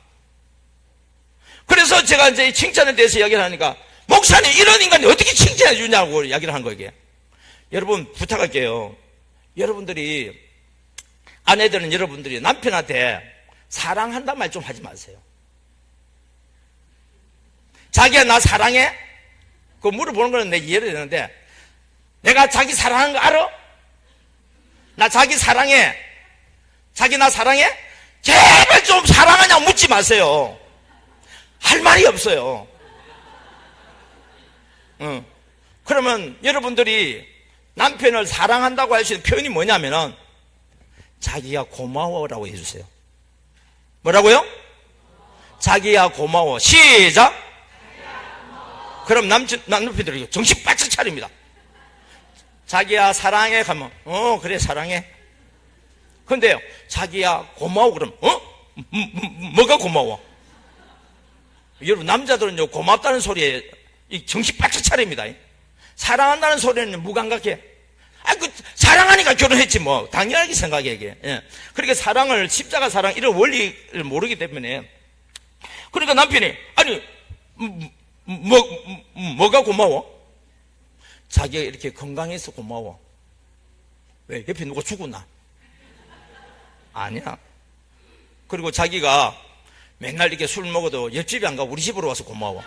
그래서 제가 이제 이 칭찬에 대해서 이야기를 하니까, 목사님 이런 인간이 어떻게 칭찬해 주냐고 이야기를 한 거예요. 여러분 부탁할게요. 여러분들이, 아내들은 여러분들이 남편한테 사랑한다는 말 좀 하지 마세요. 자기야 나 사랑해? 그거 물어보는 거는 내 이해를 되는데, 내가 자기 사랑하는 거 알아? 나 자기 사랑해? 자기 나 사랑해? 제발 좀 사랑하냐고 묻지 마세요. 할 말이 없어요. 그러면 여러분들이 남편을 사랑한다고 할 수 있는 표현이 뭐냐면은 자기야 고마워라고 해주세요. 뭐라고요? 자기야 고마워. 시작. 그럼 남편들이 정신 바짝 차립니다. 자기야 사랑해 하면 그래 사랑해. 근데요, 자기야 고마워 그러면 뭐가 고마워? 여러분 남자들은요 고맙다는 소리에 정신 바짝 차립니다. 사랑한다는 소리는 무감각해. 사랑하니까 결혼했지 뭐. 당연하게 생각해, 이게. 예. 그러니까 사랑을, 십자가 사랑, 이런 원리를 모르기 때문에. 그러니까 남편이, 뭐가 고마워? 자기가 이렇게 건강해서 고마워. 왜? 옆에 누가 죽었나? 아니야. 그리고 자기가 맨날 이렇게 술 먹어도 옆집에 안 가고 우리 집으로 와서 고마워.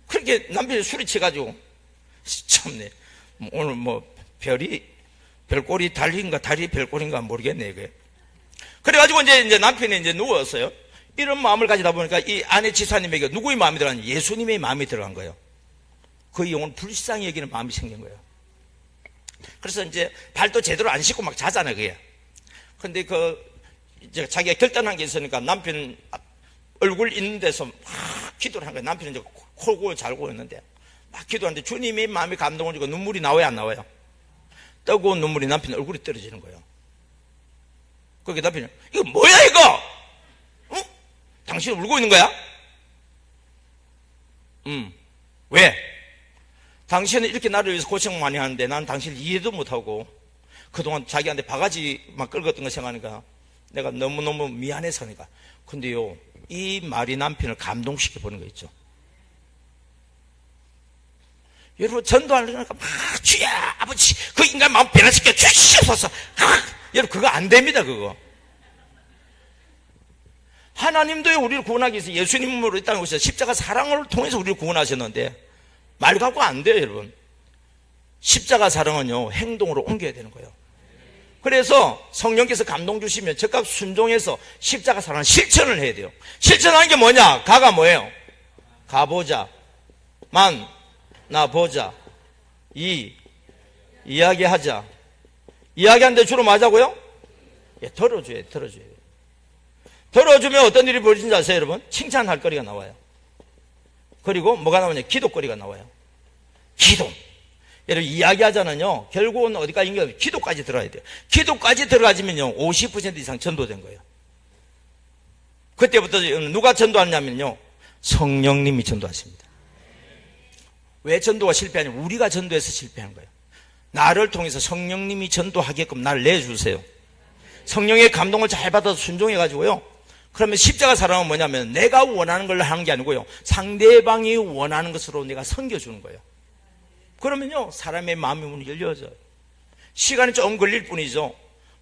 그렇게 남편이 술이 취해가지고, 참네. 오늘 별꼴이 달인가 달이 별꼴인가 모르겠네, 이게. 그래가지고 이제 남편이 이제 누웠어요. 이런 마음을 가지다 보니까 이 아내 지사님에게 누구의 마음이 들어갔냐? 예수님의 마음이 들어간 거예요. 그 영혼 불쌍히 여기는 마음이 생긴 거예요. 그래서 이제 발도 제대로 안 씻고 막 자잖아요, 그게. 근데 이제 자기가 결단한 게 있으니까 남편 얼굴 있는 데서 막 기도를 한 거예요. 남편은 이제 코골 잘고 있는데 막 기도하는데 주님의 마음이 감동을 주고 눈물이 나와요, 안 나와요? 뜨거운 눈물이 남편 얼굴에 떨어지는 거예요. 그게 남편이, 이거 뭐야, 이거? 응? 당신 울고 있는 거야? 왜? 당신은 이렇게 나를 위해서 고생 많이 하는데 난 당신을 이해도 못하고 그동안 자기한테 바가지 막 긁었던 거 생각하니까 내가 너무너무 미안해서 하니까. 근데요, 이 말이 남편을 감동시켜 보는 거 있죠. 여러분, 전도하려니까 막 주야 아버지 그 인간 마음 변화시켜 주시옵소서. 여러분, 그거 안 됩니다. 그거 하나님도 우리를 구원하기 위해서 예수님으로 이 땅에 오셔서 십자가 사랑을 통해서 우리를 구원하셨는데 말 갖고 안 돼요. 여러분, 십자가 사랑은요 행동으로 옮겨야 되는 거예요. 그래서 성령께서 감동 주시면 즉각 순종해서 십자가 사랑을 실천을 해야 돼요. 실천하는 게 뭐냐? 가가 뭐예요? 가보자, 만나보자, 이야기하자. 이야기하는데 주로 맞자고요? 예, 들어줘야 돼요. 들어주면 어떤 일이 벌어진지 아세요, 여러분? 칭찬할 거리가 나와요. 그리고 뭐가 나오냐? 기도거리가 나와요. 기도. 여러분, 이야기하자는요, 결국은 어디까지인가? 기도까지 들어야 돼요. 기도까지 들어가지면요, 50% 이상 전도된 거예요. 그때부터 누가 전도하냐면요, 성령님이 전도하십니다. 왜 전도가 실패하냐면, 우리가 전도해서 실패한 거예요. 나를 통해서 성령님이 전도하게끔 나를 내주세요. 성령의 감동을 잘 받아서 순종해가지고요. 그러면 십자가 사랑은 뭐냐면 내가 원하는 걸 하는 게 아니고요, 상대방이 원하는 것으로 내가 섬겨주는 거예요. 그러면요, 사람의 마음의 문이 열려져요. 시간이 좀 걸릴 뿐이죠.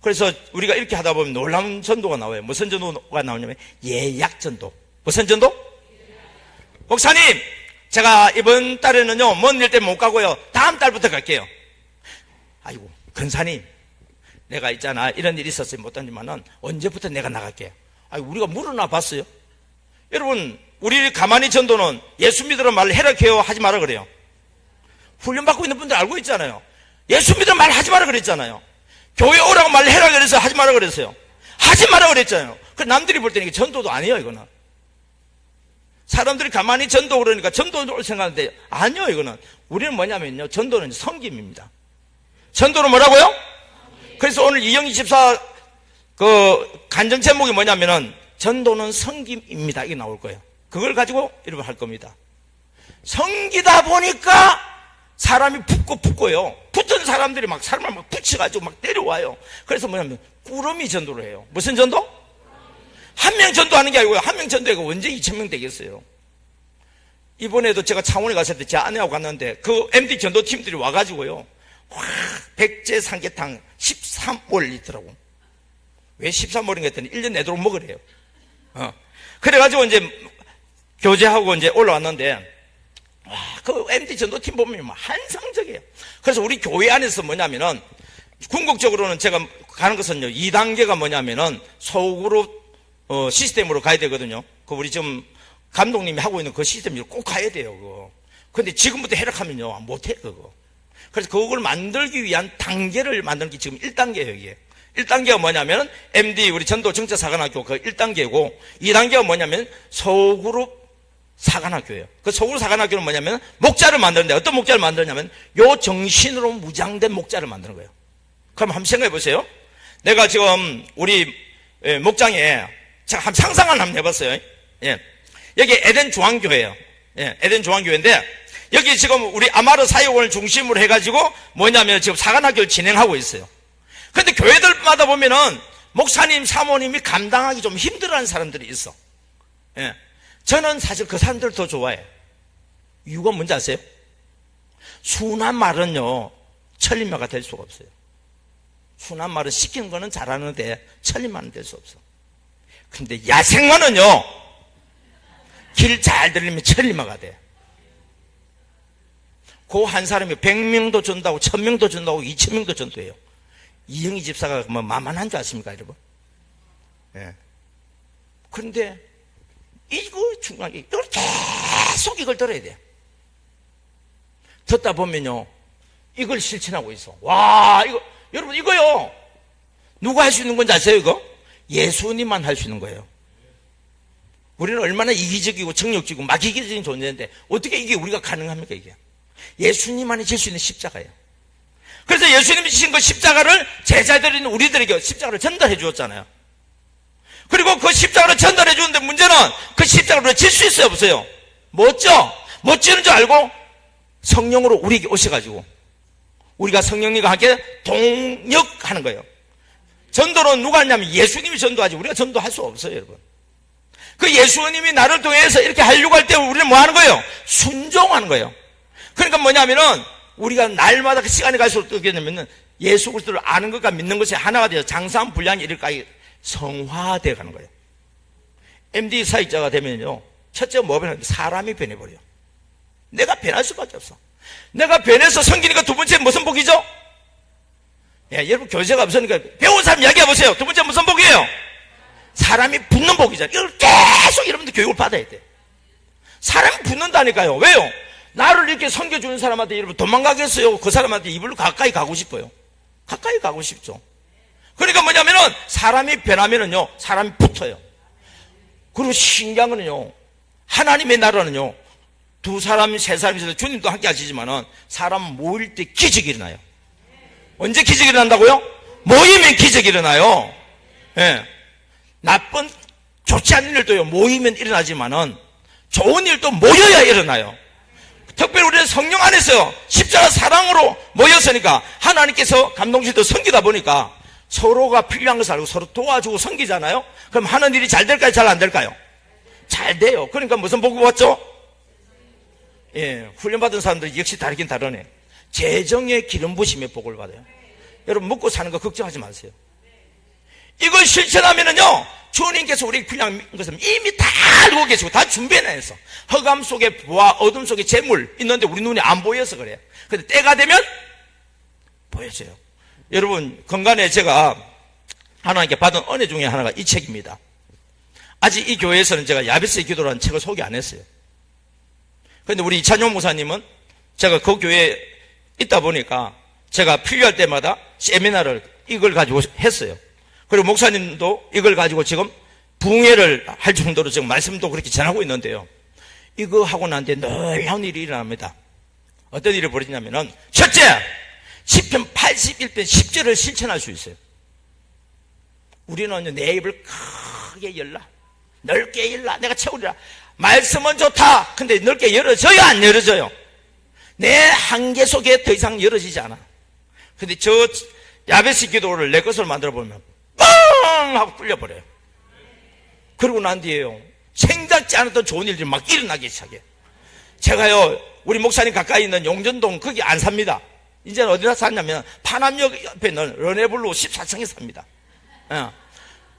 그래서 우리가 이렇게 하다 보면 놀라운 전도가 나와요. 무슨 전도가 나오냐면 예약 전도. 무슨 전도? 목사님, 제가 이번 달에는요 먼 일 때문에 못 가고요, 다음 달부터 갈게요. 아이고, 근사님, 내가 있잖아 이런 일이 있었어요, 못 다니지만은 언제부터 내가 나갈게. 아니, 우리가 물어나 봤어요. 여러분, 우리 가만히 전도는 예수 믿으라는 말을 해라 해요, 하지 마라 그래요. 훈련받고 있는 분들 알고 있잖아요. 예수 믿으라는 말 하지 마라 그랬잖아요. 교회 오라고 말 해라 그래서 하지 마라 그랬어요. 하지 마라 그랬잖아요. 그 남들이 볼 때는 이게 전도도 아니에요, 이거는. 사람들이 가만히 전도 그러니까 전도를 생각하는데 아니요, 이거는. 우리는 뭐냐면요, 전도는 섬김입니다. 전도는 뭐라고요? 그래서 오늘 이영희 집사 간증 제목이 뭐냐면은 전도는 섬김입니다, 이게 나올 거예요. 그걸 가지고 여러분 할 겁니다. 섬기다 보니까 사람이 붙고요. 붙은 사람들이 막 사람을 막 붙여가지고 막 내려와요. 그래서 뭐냐면 꾸러미 전도를 해요. 무슨 전도? 한 명 전도하는 게 아니고요, 한 명 전도가 언제 2,000명 되겠어요. 이번에도 제가 창원에 갔을 때 제 아내하고 갔는데 그 MD 전도팀들이 와가지고요, 와, 백제 삼계탕 13월 있더라고. 왜 13월인가 했더니 1년 내도록 먹으래요. 그래가지고 이제 교제하고 이제 올라왔는데, 와, 그 MD 전도팀 보면 환상적이에요. 그래서 우리 교회 안에서 뭐냐면은, 궁극적으로는 제가 가는 것은요, 2단계가 뭐냐면은 소그룹 시스템으로 가야 되거든요. 그 우리 지금 감독님이 하고 있는 그 시스템으로 꼭 가야 돼요, 그거. 근데 지금부터 해락하면요, 못해, 그거. 그래서 그걸 만들기 위한 단계를 만드는 게 지금 1단계예요, 이게. 1단계가 뭐냐면 MD 우리 전도 정자 사관학교 그 1단계고, 2단계가 뭐냐면 소그룹 사관학교예요. 그 소그룹 사관학교는 뭐냐면 목자를 만드는데, 어떤 목자를 만드냐면 요 정신으로 무장된 목자를 만드는 거예요. 그럼 한번 생각해 보세요. 내가 지금 우리 목장에 제가 상상을 한번 해봤어요. 예. 여기 에덴 중앙교회예요. 예, 에덴 중앙교회인데 여기 지금 우리 아마르 사역을 중심으로 해가지고 뭐냐면 지금 사관학교를 진행하고 있어요. 근데 교회들마다 보면은 목사님, 사모님이 감당하기 좀 힘들어하는 사람들이 있어. 예. 저는 사실 그 사람들 더 좋아해. 이유가 뭔지 아세요? 순한 말은요, 천리마가 될 수가 없어요. 순한 말은 시키는 거는 잘하는데 천리마는 될 수 없어. 근데 야생마는요, 길 잘 들리면 천리마가 돼. 그 한 사람이 100명도 준다고 1000명도 준다고 2000명도 전도해요. 이영희 집사가 뭐 만만한 줄 아십니까, 여러분? 예. 그런데 이거 중요한 게 이걸 계속 이걸 들어야 돼. 듣다 보면요, 이걸 실천하고 있어. 와, 이거 여러분 이거요, 누가 할 수 있는 건지 아세요? 이거 예수님만 할 수 있는 거예요. 우리는 얼마나 이기적이고 정력적이고 막 이기적인 존재인데 어떻게 이게 우리가 가능합니까? 이게 예수님만이 질 수 있는 십자가예요. 그래서 예수님이 지신 그 십자가를 제자들인 우리들에게 십자가를 전달해 주었잖아요. 그리고 그 십자가를 전달해 주는데 문제는 그 십자가를 질 수 있어요, 없어요? 멋져. 멋지는 줄 알고 성령으로 우리에게 오셔가지고 우리가 성령님과 함께 동역하는 거예요. 전도는 누가 하냐면 예수님이 전도하지 우리가 전도할 수 없어요, 여러분. 그 예수님이 나를 통해서 이렇게 하려고 할 때 우리는 뭐 하는 거예요? 순종하는 거예요. 그러니까 뭐냐면은 우리가 날마다 그 시간이 갈수록 어떻게 되냐면은 예수 그리스도를 아는 것과 믿는 것이 하나가 되어 장사한 분량이 이렇게 성화되어 가는 거예요. MD 사역자가 되면요, 첫째 뭐 변하냐? 사람이 변해버려요. 내가 변할 수밖에 없어. 내가 변해서 섬기니까 두 번째 무슨 복이죠? 예, 여러분 교재가 없으니까 배운 사람 이야기해 보세요. 두 번째 무슨 복이에요? 사람이 붙는 복이잖아요. 이걸 계속 여러분들 교육을 받아야 돼. 사람이 붙는다니까요. 왜요? 나를 이렇게 섬겨주는 사람한테 여러분 도망가겠어요? 그 사람한테 이불로 가까이 가고 싶어요. 가까이 가고 싶죠. 그러니까 뭐냐면은 사람이 변하면은요, 사람이 붙어요. 그리고 신기한 거는요, 하나님의 나라는요, 두 사람, 세 사람이 있어서 주님도 함께 하시지만은 사람 모일 때 기적이 일어나요. 언제 기적이 일어난다고요? 모이면 기적이 일어나요. 예. 나쁜, 좋지 않은 일도요, 모이면 일어나지만은 좋은 일도 모여야 일어나요. 특별히 우리는 성령 안에서 십자가 사랑으로 모였으니까 하나님께서 감동시도 섬기다 보니까 서로가 필요한 것을 알고 서로 도와주고 섬기잖아요. 그럼 하는 일이 잘 될까요? 잘 안 될까요? 잘 돼요. 그러니까 무슨 복을 받죠? 예, 훈련받은 사람들이 역시 다르긴 다르네. 재정의 기름 부심의 복을 받아요. 여러분 먹고 사는 거 걱정하지 마세요. 이걸 실천하면은요, 주님께서 우리에게 필요한 것은 이미 다 알고 계시고 다 준비해놨어. 흑암 속에 부와 어둠 속에 재물 있는데 우리 눈이 안 보여서 그래요. 근데 때가 되면 보여져요. 여러분 건강에 제가 하나님께 받은 은혜 중에 하나가 이 책입니다. 아직 이 교회에서는 제가 야베스의 기도라는 책을 소개 안 했어요. 그런데 우리 이찬용 목사님은 제가 그 교회에 있다 보니까 제가 필요할 때마다 세미나를 이걸 가지고 했어요. 그리고 목사님도 이걸 가지고 지금 붕해를 할 정도로 지금 말씀도 그렇게 전하고 있는데요. 이거 하고 난 뒤에 놀라운 일이 일어납니다. 어떤 일이 벌어지냐면은, 첫째, 시편 81편 10절을 실천할 수 있어요. 우리는 내 입을 크게 열라, 넓게 열라, 내가 채우리라. 말씀은 좋다. 근데 넓게 열어져요, 안 열어져요? 내 한계 속에 더 이상 열어지지 않아. 근데 저 야베스 기도를 내 것으로 만들어 보면 뻥 하고 뚫려버려요. 그러고 난 뒤에요, 생각지 않았던 좋은 일들이 막 일어나기 시작해. 제가요, 우리 목사님 가까이 있는 용전동 거기 안 삽니다. 이제는 어디다 샀냐면 파남역 옆에 있는 르네블루 14층에 삽니다. 예.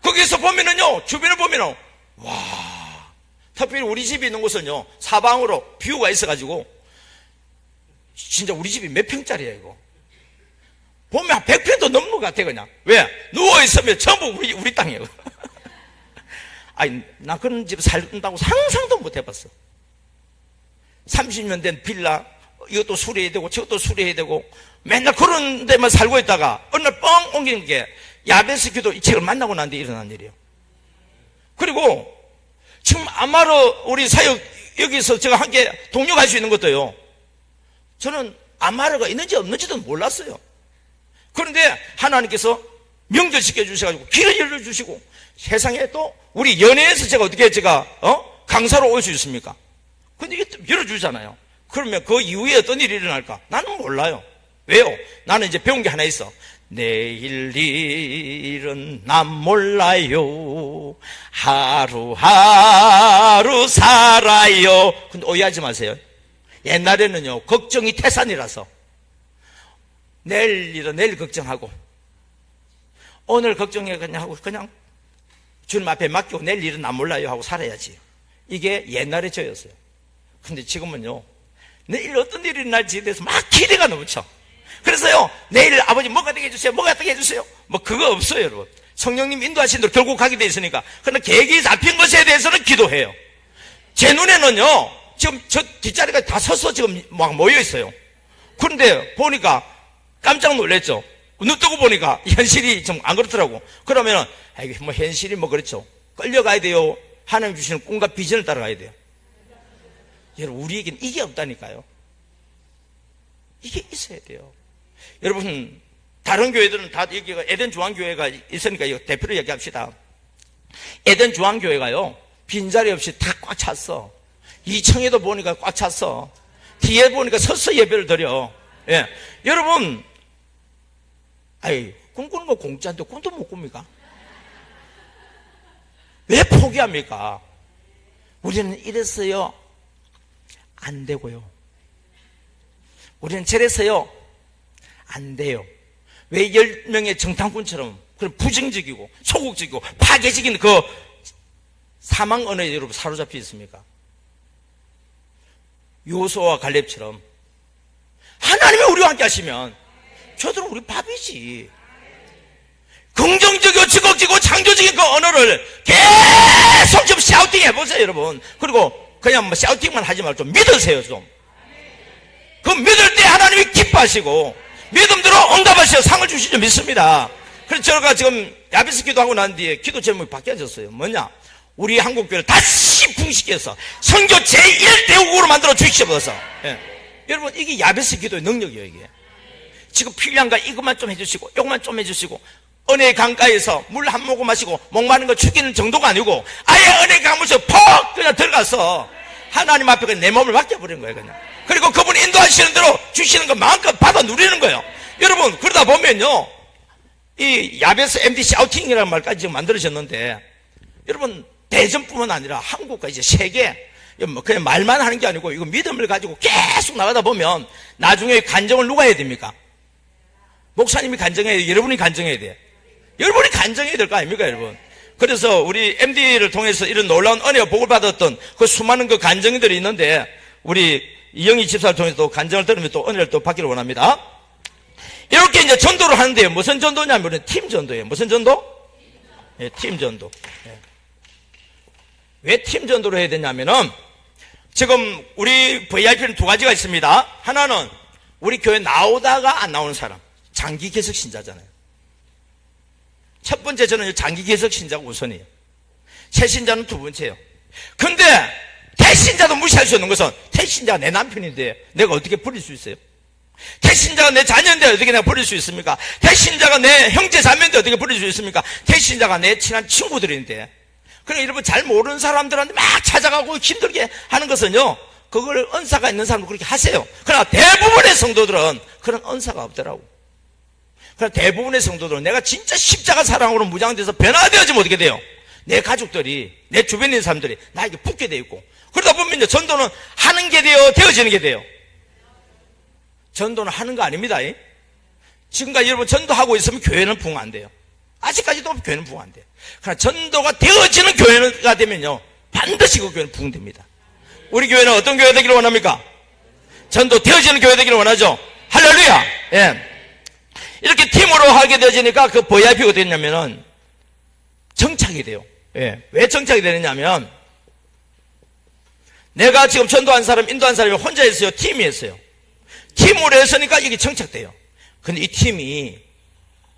거기서 보면은요, 주변을 보면은 와, 특별히 우리 집이 있는 곳은요, 사방으로 뷰가 있어가지고 진짜 우리 집이 몇 평짜리야 이거. 보면 한 100평도 넘는 것 같아 그냥. 왜? 누워있으면 전부 우리 땅이에요. 아니, 나 그런 집 살다고 상상도 못 해봤어. 30년 된 빌라, 이것도 수리해야 되고 저것도 수리해야 되고 맨날 그런 데만 살고 있다가 어느 날 뻥 옮기는 게 야베스 기도 이 책을 만나고 난 뒤에 일어난 일이에요. 그리고 지금 아마르 우리 사역 여기서 제가 함께 동역할 수 있는 것도요, 저는 아마르가 있는지 없는지도 몰랐어요. 그런데 하나님께서 명절시켜 주셔가지고 길을 열어주시고, 세상에 또 우리 연예에서 제가 어떻게 강사로 올 수 있습니까? 근데 이게 열어주잖아요. 그러면 그 이후에 어떤 일이 일어날까? 나는 몰라요. 왜요? 나는 이제 배운 게 하나 있어. 내일 일은 난 몰라요. 하루하루 살아요. 근데 오해하지 마세요. 옛날에는요, 걱정이 태산이라서 내일 일은 내일 걱정하고 오늘 걱정해 하고 그냥 주님 앞에 맡기고 내일 일은 난 몰라요 하고 살아야지. 이게 옛날의 저였어요. 근데 지금은요, 내일 어떤 일이 날지에 대해서 막 기대가 넘쳐. 그래서요, 내일 아버지 뭐가 되게 해주세요, 뭐가 되게 해주세요, 뭐 그거 없어요. 여러분, 성령님 인도하신 대로 결국 하게 돼 있으니까. 그러나 계획이 잡힌 것에 대해서는 기도해요. 제 눈에는요, 지금 저 뒷자리가 다 서서 지금 막 모여 있어요. 그런데 보니까 깜짝 놀랐죠. 눈 뜨고 보니까 현실이 좀 안 그렇더라고. 그러면은 뭐 현실이 뭐 그렇죠. 끌려가야 돼요. 하나님 주시는 꿈과 비전을 따라가야 돼요. 여러분, 우리에게는 이게 없다니까요. 이게 있어야 돼요. 여러분, 다른 교회들은 다 여기가 에덴 중앙교회가 있으니까 이거 대표로 얘기합시다. 에덴 중앙교회가요, 빈자리 없이 다 꽉 찼어. 2층에도 보니까 꽉 찼어. 뒤에 보니까 서서 예배를 드려. 예. 여러분, 꿈꾸는 거 공짜인데 꿈도 못 꿉니까? 왜 포기합니까? 우리는 이랬어요. 안 되고요. 우리는 저랬어요. 안 돼요. 왜 10명의 정탐꾼처럼 그런 부정적이고 소극적이고 파괴적인 그 사망 언어에 여러분 사로잡혀 있습니까? 요소와 갈렙처럼 하나님이 우리와 함께 하시면 저들은 우리 밥이지. 긍정적이고 적극적이고 창조적인 그 언어를 계속 좀 샤우팅 해보세요, 여러분. 그리고 그냥 뭐 샤우팅만 하지 말고 좀 믿으세요, 좀. 그 믿을 때 하나님이 기뻐하시고 믿음대로 응답하셔서 상을 주시죠. 믿습니다. 그래서 제가 지금 야베스 기도하고 난 뒤에 기도 제목이 바뀌어졌어요. 뭐냐? 우리 한국교회를 다시 붕식해서 선교 제1대국으로 만들어 주시옵소서. 예. 여러분, 이게 야베스 기도의 능력이에요. 이게 지금 필요한 거 이것만 좀 해주시고 이것만 좀 해주시고, 은혜의 강가에서 물 한 모금 마시고 목마른 거 죽이는 정도가 아니고 아예 은혜의 강물에서 퍽 그냥 들어가서 하나님 앞에 그냥 내 몸을 맡겨버리는 거예요. 그냥. 그리고 그분이 인도하시는 대로 주시는 거 마음껏 받아 누리는 거예요. 여러분, 그러다 보면요, 이 야베스 MD 샤우팅이라는 말까지 지금 만들어졌는데, 여러분, 대전뿐만 아니라 한국과 이제 세계, 뭐 그냥 말만 하는 게 아니고 이거 믿음을 가지고 계속 나가다 보면 나중에 간정을 누가 해야 됩니까? 목사님이 간정해야 돼요? 여러분이 간정해야 돼요? 여러분이 간정해야 될 거 아닙니까, 여러분? 그래서 우리 MD를 통해서 이런 놀라운 은혜와 복을 받았던 그 수많은 그 간정들이 있는데, 우리 이영희 집사를 통해서 또 간정을 들으면 또 은혜를 또 받기를 원합니다. 이렇게 이제 전도를 하는데요. 무슨 전도냐면 팀 전도예요. 무슨 전도? 예, 팀 전도. 예. 왜 팀 전도를 해야 되냐면은, 지금 우리 VIP는 두 가지가 있습니다. 하나는 우리 교회 나오다가 안 나오는 사람, 장기 개석 신자잖아요. 첫 번째, 저는 장기 개석 신자가 우선이에요. 새 신자는 두 번째예요. 근데 태신자도 무시할 수 없는 것은, 태신자가 내 남편인데 내가 어떻게 버릴 수 있어요? 태신자가 내 자녀인데 어떻게 내가 버릴 수 있습니까? 태신자가 내 형제 자매인데 어떻게 버릴 수 있습니까? 태신자가 내 친한 친구들인데. 그러니까 여러분, 잘 모르는 사람들한테 막 찾아가고 힘들게 하는 것은요, 그걸 은사가 있는 사람은 그렇게 하세요. 그러나 대부분의 성도들은 그런 은사가 없더라고. 그러나 대부분의 성도들은 내가 진짜 십자가 사랑으로 무장돼서 변화되어지면 어떻게 돼요? 내 가족들이, 내 주변에 있는 사람들이 나에게 붙게 되어 있고, 그러다 보면 이제 전도는 하는 게 돼요, 되어지는 게 돼요? 전도는 하는 거 아닙니다. 지금까지 여러분 전도하고 있으면 교회는 부흥 안 돼요. 아직까지도 교회는 부흥 안 돼요. 그러나 전도가 되어지는 교회가 되면요, 반드시 그 교회는 부흥됩니다. 우리 교회는 어떤 교회가 되기를 원합니까? 전도 되어지는 교회 되기를 원하죠. 할렐루야. 예. 이렇게 팀으로 하게 되어지니까 그 VIP가 어떻게 됐냐면은 정착이 돼요. 예. 왜 정착이 되느냐면, 내가 지금 전도한 사람, 인도한 사람이 혼자 했어요? 팀이 했어요? 팀으로 했으니까 이게 정착돼요. 근데 이 팀이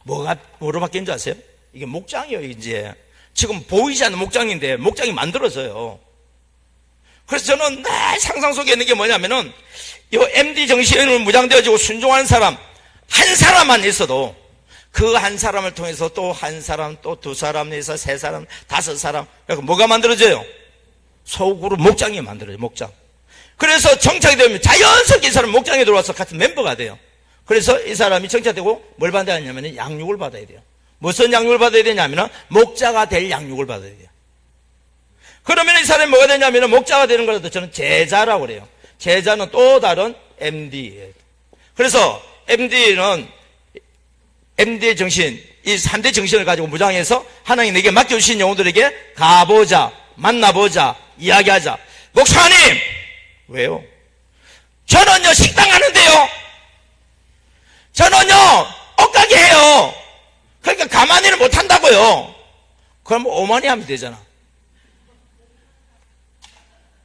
뭐로 바뀐 줄 아세요? 이게 목장이에요, 이제. 지금 보이지 않는 목장인데, 목장이 만들어져요. 그래서 저는 늘 상상 속에 있는 게 뭐냐면은, 이 MD 정신으로 무장되어지고 순종하는 사람, 한 사람만 있어도, 그 한 사람을 통해서 또 한 사람, 또 두 사람에서 세 사람, 다섯 사람, 그러니까 뭐가 만들어져요? 소그룹 목장이 만들어져요, 목장. 그래서 정착이 되면 자연스럽게 이 사람 목장에 들어와서 같은 멤버가 돼요. 그래서 이 사람이 정착되고 뭘 받아야 하냐면 양육을 받아야 돼요. 무슨 양육을 받아야 되냐면 목자가 될 양육을 받아야 돼요. 그러면 이 사람이 뭐가 되냐면 목자가 되는 거라도 저는 제자라고 그래요. 제자는 또 다른 MD예요. 그래서 MD의 정신, 이 3대 정신을 가지고 무장해서 하나님 내게 맡겨주신 영혼들에게 가보자, 만나보자, 이야기하자. 목사님! 왜요? 저는요 식당 하는데요, 저는요 옷가게 해요. 그러니까 가만히는 못한다고요. 그럼 오만이 하면 되잖아.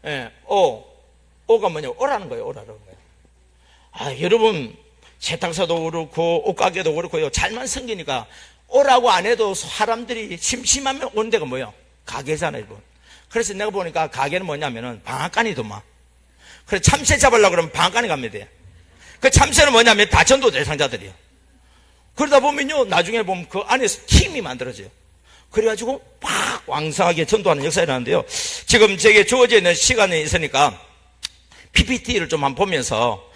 예, 오가 뭐냐, 오라는 거예요. 오라는 거예요. 아, 여러분 세탁사도 그렇고 옷가게도 그렇고요, 잘만 생기니까 오라고 안 해도 사람들이 심심하면 오는 데가 뭐예요? 가게잖아요, 여러분. 그래서 내가 보니까 가게는 뭐냐면은 방앗간이더만. 그래서 참새 잡으려고 그러면 방앗간에 가면 돼. 그 참새는 뭐냐면 다 전도 대상자들이에요. 그러다 보면요 나중에 보면 그 안에서 팀이 만들어져요. 그래가지고 막 왕성하게 전도하는 역사가 일어나는데요, 지금 제게 주어져 있는 시간이 있으니까 PPT를 좀 한번 보면서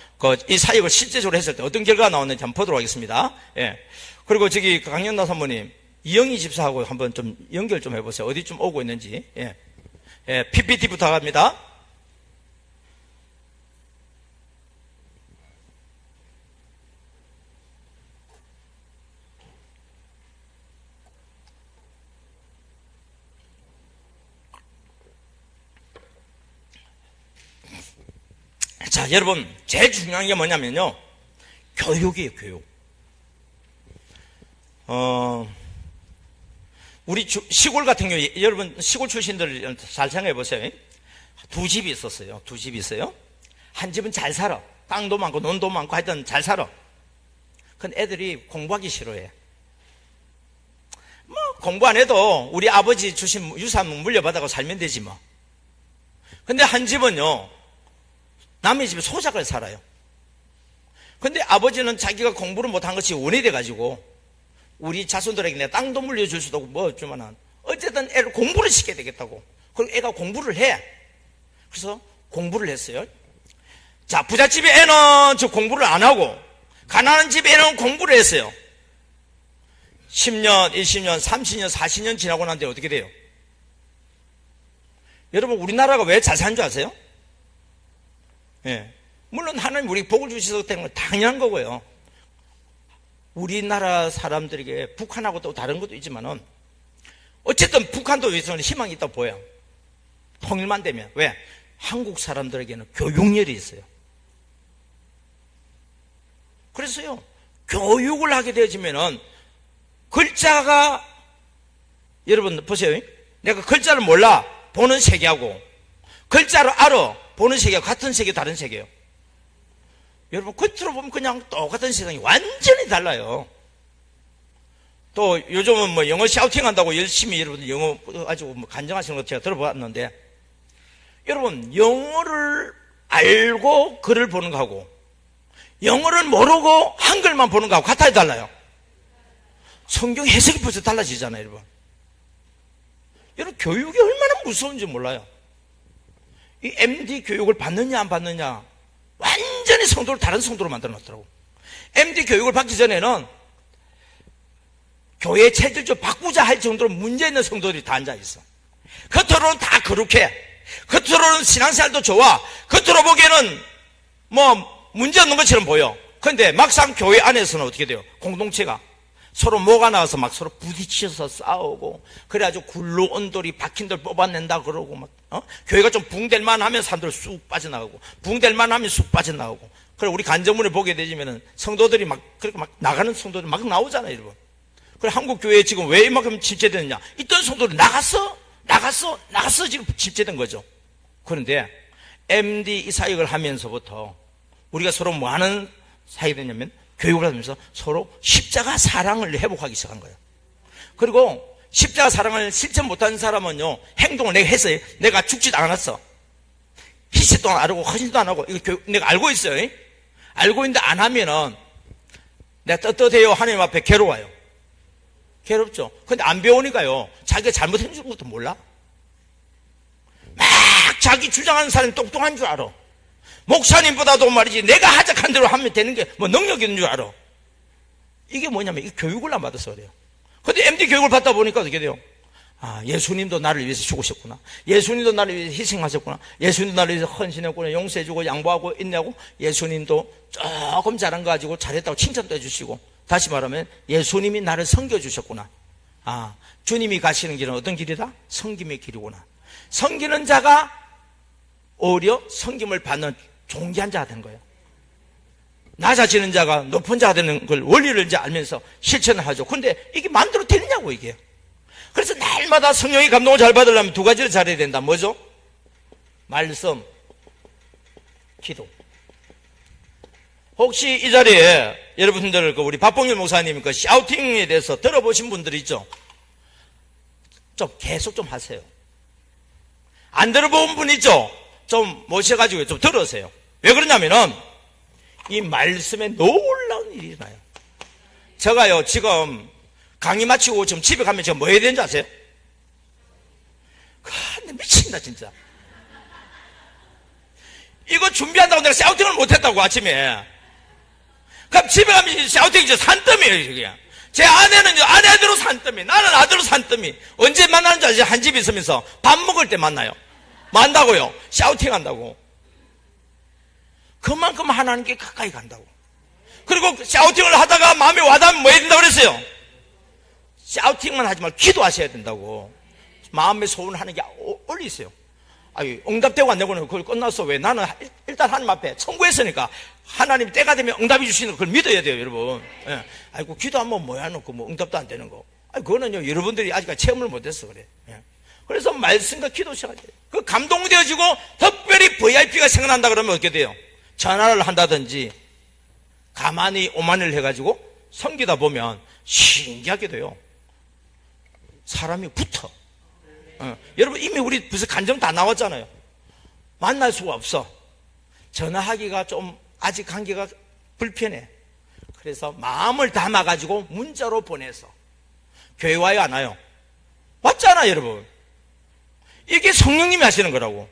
이 사역을 실제적으로 했을 때 어떤 결과가 나오는지 한번 보도록 하겠습니다. 예. 그리고 저기 강연나 사모님, 이영희 집사하고 한번 좀 연결 좀 해보세요. 어디 좀 오고 있는지. 예. 예, PPT부터 갑니다. 자, 여러분, 제일 중요한 게 뭐냐면요, 교육이에요, 교육. 우리 시골 같은 경우에, 여러분, 시골 출신들 잘 생각해 보세요. 두 집이 있었어요. 두 집이 있어요. 한 집은 잘 살아. 땅도 많고, 논도 많고, 하여튼 잘 살아. 근데 애들이 공부하기 싫어해. 뭐, 공부 안 해도 우리 아버지 주신 유산 물려받아서 살면 되지 뭐. 근데 한 집은요, 남의 집에 소작을 살아요. 근데 아버지는 자기가 공부를 못한 것이 원이 돼가지고 우리 자손들에게 내가 땅도 물려줄 수도 없고 뭐 어쩌면은 어쨌든 애를 공부를 시켜야 되겠다고. 그리고 애가 공부를 해. 그래서 공부를 했어요. 자, 부잣집의 애는 저 공부를 안 하고 가난한 집의 애는 공부를 했어요. 10년, 20년, 30년, 40년 지나고 난 뒤에 어떻게 돼요? 여러분, 우리나라가 왜 잘 사는 줄 아세요? 예. 물론 하나님 우리 복을 주셔서 되는 건 당연한 거고요. 우리나라 사람들에게 북한하고 또 다른 것도 있지만은 어쨌든 북한도 위해서는 희망이 있다고 보여요. 통일만 되면. 왜? 한국 사람들에게는 교육열이 있어요. 그래서요, 교육을 하게 되어지면은 글자가, 여러분 보세요. 내가 글자를 몰라. 보는 세계하고 글자를 알아. 보는 세계가 같은 세계, 다른 세계예요. 여러분, 겉으로 보면 그냥 똑같은 세상이 완전히 달라요. 또 요즘은 뭐 영어 샤우팅 한다고 열심히 여러분 영어 가지고 뭐 간증하시는 거 제가 들어봤는데, 여러분, 영어를 알고 글을 보는 거하고 영어를 모르고 한글만 보는 거하고 같아요, 달라요? 성경 해석이 벌써 달라지잖아요, 여러분. 여러분, 교육이 얼마나 무서운지 몰라요. 이 MD 교육을 받느냐 안 받느냐 완전히 성도를 다른 성도로 만들어 놨더라고. MD 교육을 받기 전에는 교회 체질적으로 바꾸자 할 정도로 문제 있는 성도들이 다 앉아 있어. 겉으로는 다 거룩해. 겉으로는 신앙생활도 좋아. 겉으로 보기에는 뭐 문제 없는 것처럼 보여. 그런데 막상 교회 안에서는 어떻게 돼요? 공동체가 서로 뭐가 나와서 막 서로 부딪혀서 싸우고, 그래가지고 굴로 온돌이 박힌돌 뽑아낸다 그러고 막, 교회가 좀 붕댈만 하면 사람들 쑥 빠져나가고, 붕댈만 하면 쑥 빠져나가고. 그래, 우리 간접문에 보게 되지면은 성도들이 막, 그렇게 막 나가는 성도들이 막 나오잖아요, 여러분. 그래, 한국 교회에 지금 왜 이만큼 집재되느냐? 있던 성도들이 나갔어 지금 집재된 거죠. 그런데 MD 이 사역을 하면서부터 우리가 서로 뭐 하는 사역이 되냐면, 교육을 하면서 서로 십자가 사랑을 회복하기 시작한 거예요. 그리고 십자가 사랑을 실천 못하는 사람은요, 행동을 내가 했어요. 내가 죽지도 않았어. 희생도 안 하고 헌신도 안 하고, 이거 내가 알고 있어요. 알고 있는데 안 하면은 내가 떳떳해요. 하나님 앞에 괴로워요. 괴롭죠. 근데 안 배우니까요, 자기가 잘못했는 것도 몰라. 막 자기 주장하는 사람이 똑똑한 줄 알아. 목사님보다도 말이지 내가 하작한 대로 하면 되는 게 뭐 능력이 있는 줄 알아. 이게 뭐냐면 이 교육을 안 받아서 그래요. 근데 MD 교육을 받다 보니까 어떻게 돼요? 아, 예수님도 나를 위해서 죽으셨구나. 예수님도 나를 위해서 희생하셨구나. 예수님도 나를 위해서 헌신했구나. 용서해주고 양보하고 있냐고. 예수님도 조금 잘한 거 가지고 잘했다고 칭찬도 해주시고. 다시 말하면 예수님이 나를 섬겨주셨구나. 아, 주님이 가시는 길은 어떤 길이다? 섬김의 길이구나. 섬기는 자가 오히려 섬김을 받는 존귀한 자가 되는 거예요. 낮아지는 자가 높은 자가 되는 걸 원리를 이제 알면서 실천을 하죠. 근데 이게 마음대로 되느냐고 이게. 그래서 날마다 성령의 감동을 잘 받으려면 두 가지를 잘해야 된다. 뭐죠? 말씀, 기도. 혹시 이 자리에 여러분들 우리 박봉일 목사님 그 샤우팅에 대해서 들어보신 분들 있죠? 좀 계속 좀 하세요. 안 들어본 분 있죠? 좀 모셔가지고 좀 들으세요. 왜 그러냐면은 이 말씀에 놀라운 일이 일어나요. 제가요 지금 강의 마치고 지금 집에 가면 제가 뭐 해야 되는지 아세요? 근데 미친다 진짜. 이거 준비한다고 내가 샤우팅을 못했다고 아침에. 그럼 집에 가면 샤우팅이 이제 산더미예요 이게. 제 아내는 아내대로 산더미, 나는 아들로 산더미. 언제 만나는 줄 알지? 한 집에 있으면서 밥 먹을 때 만나요. 만나고요. 샤우팅 한다고. 그만큼 하나님께 가까이 간다고. 그리고 샤우팅을 하다가 마음에 와닿으면 뭐 해야 된다고 그랬어요? 샤우팅만 하지 말고 기도하셔야 된다고. 마음의 소원을 하는 게 원리 있어요. 아유, 응답되고 안 되고는 그걸 끝났어. 왜? 나는 일단 하나님 앞에 청구했으니까 하나님 때가 되면 응답해 주시는 걸 믿어야 돼요, 여러분. 예. 아이고, 기도하면 뭐야 놓고 뭐 응답도 안 되는 거. 아니, 그거는요, 여러분들이 아직까지 체험을 못해서 그래. 예. 그래서 말씀과 기도 시작하죠. 그 감동되어지고 특별히 VIP가 생각난다 그러면 어떻게 돼요? 전화를 한다든지 가만히 오만을 해가지고 섬기다 보면 신기하게 돼요. 사람이 붙어. 여러분 이미 우리 벌써 간정 다 나왔잖아요. 만날 수가 없어. 전화하기가 좀 아직 관계가 불편해. 그래서 마음을 담아가지고 문자로 보내서 교회 와요 안 와요? 왔잖아 여러분. 이게 성령님이 하시는 거라고.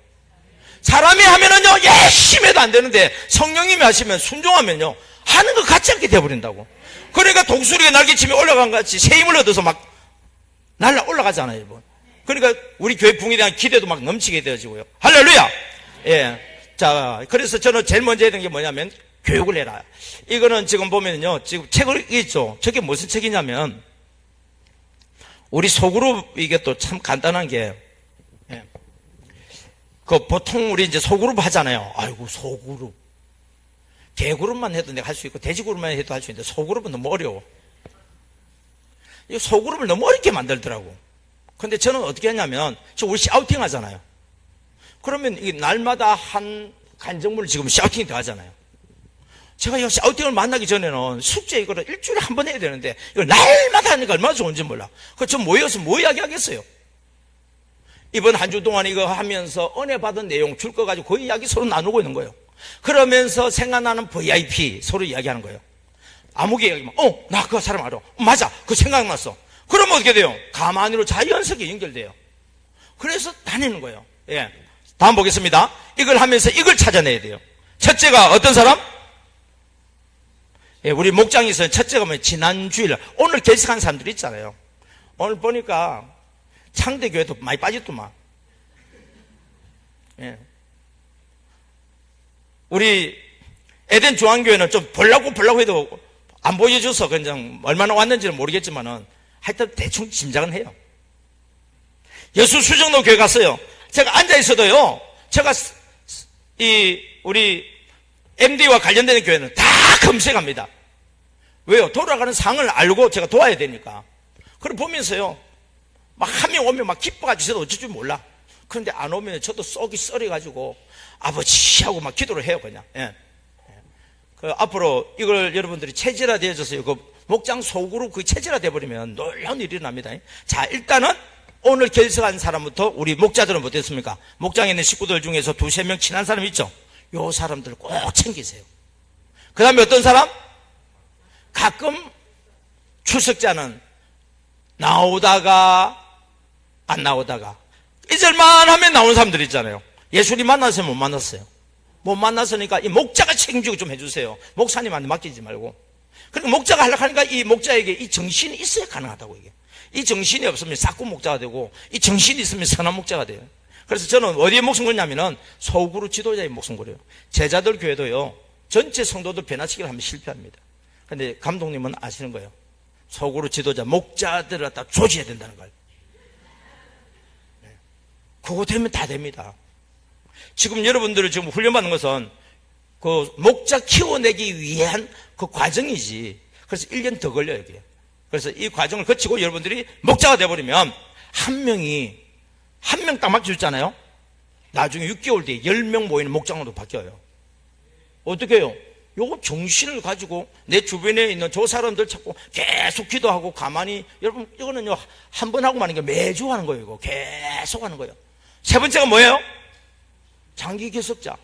사람이 하면은요 열심히 해도 안 되는데 성령님이 하시면 순종하면요 하는 것 같지 않게 돼버린다고. 그러니까 독수리가 날개치며 올라간 것 같이 새 힘을 얻어서 막 날라 올라가잖아요 여러분. 그러니까 우리 교회 붕에 대한 기대도 막 넘치게 되어지고요. 할렐루야. 예. 자, 그래서 저는 제일 먼저 해야 되는 게 뭐냐면 교육을 해라. 이거는 지금 보면요 지금 책을 있죠. 저게 무슨 책이냐면 우리 소그룹 이게 또 참 간단한 게 예. 그 보통 우리 이제 소그룹 하잖아요. 아이고 소그룹. 대그룹만 해도 내가 할 수 있고 돼지그룹만 해도 할 수 있는데 소그룹은 너무 어려워. 이 소그룹을 너무 어렵게 만들더라고. 근데 저는 어떻게 하냐면 지금 우리 샤우팅 하잖아요. 그러면 이 날마다 한 간정물을 지금 샤우팅이 들어가잖아요. 제가 이 샤우팅을 만나기 전에는 숙제 이거를 일주일에 한 번 해야 되는데 이걸 날마다 하니까 얼마나 좋은지 몰라. 그래서 전 모여서 뭐 이야기 하겠어요? 이번 한 주 동안 이거 하면서 은혜 받은 내용 줄 거 가지고 그 이야기 서로 나누고 있는 거예요. 그러면서 생각나는 VIP 서로 이야기하는 거예요. 아무개 이야기만 나 그 사람 알아. 맞아. 그 생각났어. 그러면 어떻게 돼요? 가만히로 자연스럽게 연결돼요. 그래서 다니는 거예요. 예. 다음 보겠습니다. 이걸 하면서 이걸 찾아내야 돼요. 첫째가 어떤 사람? 예, 우리 목장에서 첫째가 뭐 지난 주일 오늘 결석한 사람들이 있잖아요. 오늘 보니까 창대교회도 많이 빠졌더만. 예. 우리 에덴 중앙교회는 좀 보려고 해도 안 보여줘서 그냥 얼마나 왔는지는 모르겠지만은 하여튼 대충 짐작은 해요. 여수 수정로 교회 갔어요. 제가 앉아있어도요, 제가 우리 MD와 관련되는 교회는 다 검색합니다. 왜요? 돌아가는 상을 알고 제가 도와야 되니까. 그걸 보면서요, 막 한 명 오면 막 기뻐가지고 저도 어쩔 줄 몰라. 그런데 안 오면 저도 쏙이 썰어가지고 아버지 하고 막 기도를 해요, 그냥. 예. 그 앞으로 이걸 여러분들이 체질화 되어져서요, 그 목장 속으로 그 체질화 되어버리면 놀라운 일이 일어납니다. 자, 일단은 오늘 결석한 사람부터 우리 목자들은 어땠습니까? 목장에 있는 식구들 중에서 두세 명 친한 사람 있죠? 요 사람들 꼭 챙기세요. 그 다음에 어떤 사람? 가끔 출석자는 나오다가 안 나오다가 잊을만 하면 나오는 사람들 있잖아요. 예수님 만났어요? 못 만났어요? 못 만났으니까 이 목자가 책임지고 좀 해주세요. 목사님한테 맡기지 말고. 그러니까 목자가 하려고 하니까 이 목자에게 이 정신이 있어야 가능하다고 이게. 이 정신이 없으면 싹구 목자가 되고 이 정신이 있으면 선한 목자가 돼요. 그래서 저는 어디에 목숨 걸냐면은 소그룹 지도자의 목숨 걸어요. 제자들 교회도요, 전체 성도들 변화시키려 하면 실패합니다. 근데 감독님은 아시는 거예요. 소그룹 지도자, 목자들을 갖다 조지해야 된다는 걸. 그거 되면 다 됩니다. 지금 여러분들을 지금 훈련받는 것은 그 목자 키워내기 위한 그 과정이지. 그래서 1년 더 걸려요, 이게. 그래서 이 과정을 거치고 여러분들이 목자가 돼버리면 한 명 딱 맡겨줬잖아요. 나중에 6개월 뒤에 10명 모이는 목장으로 바뀌어요. 어떻게 해요? 요거 정신을 가지고 내 주변에 있는 저 사람들 찾고 계속 기도하고 가만히, 여러분 이거는요 한 번 하고 마는 게 매주 하는 거예요. 이거 계속 하는 거예요. 세 번째가 뭐예요? 장기 개석자.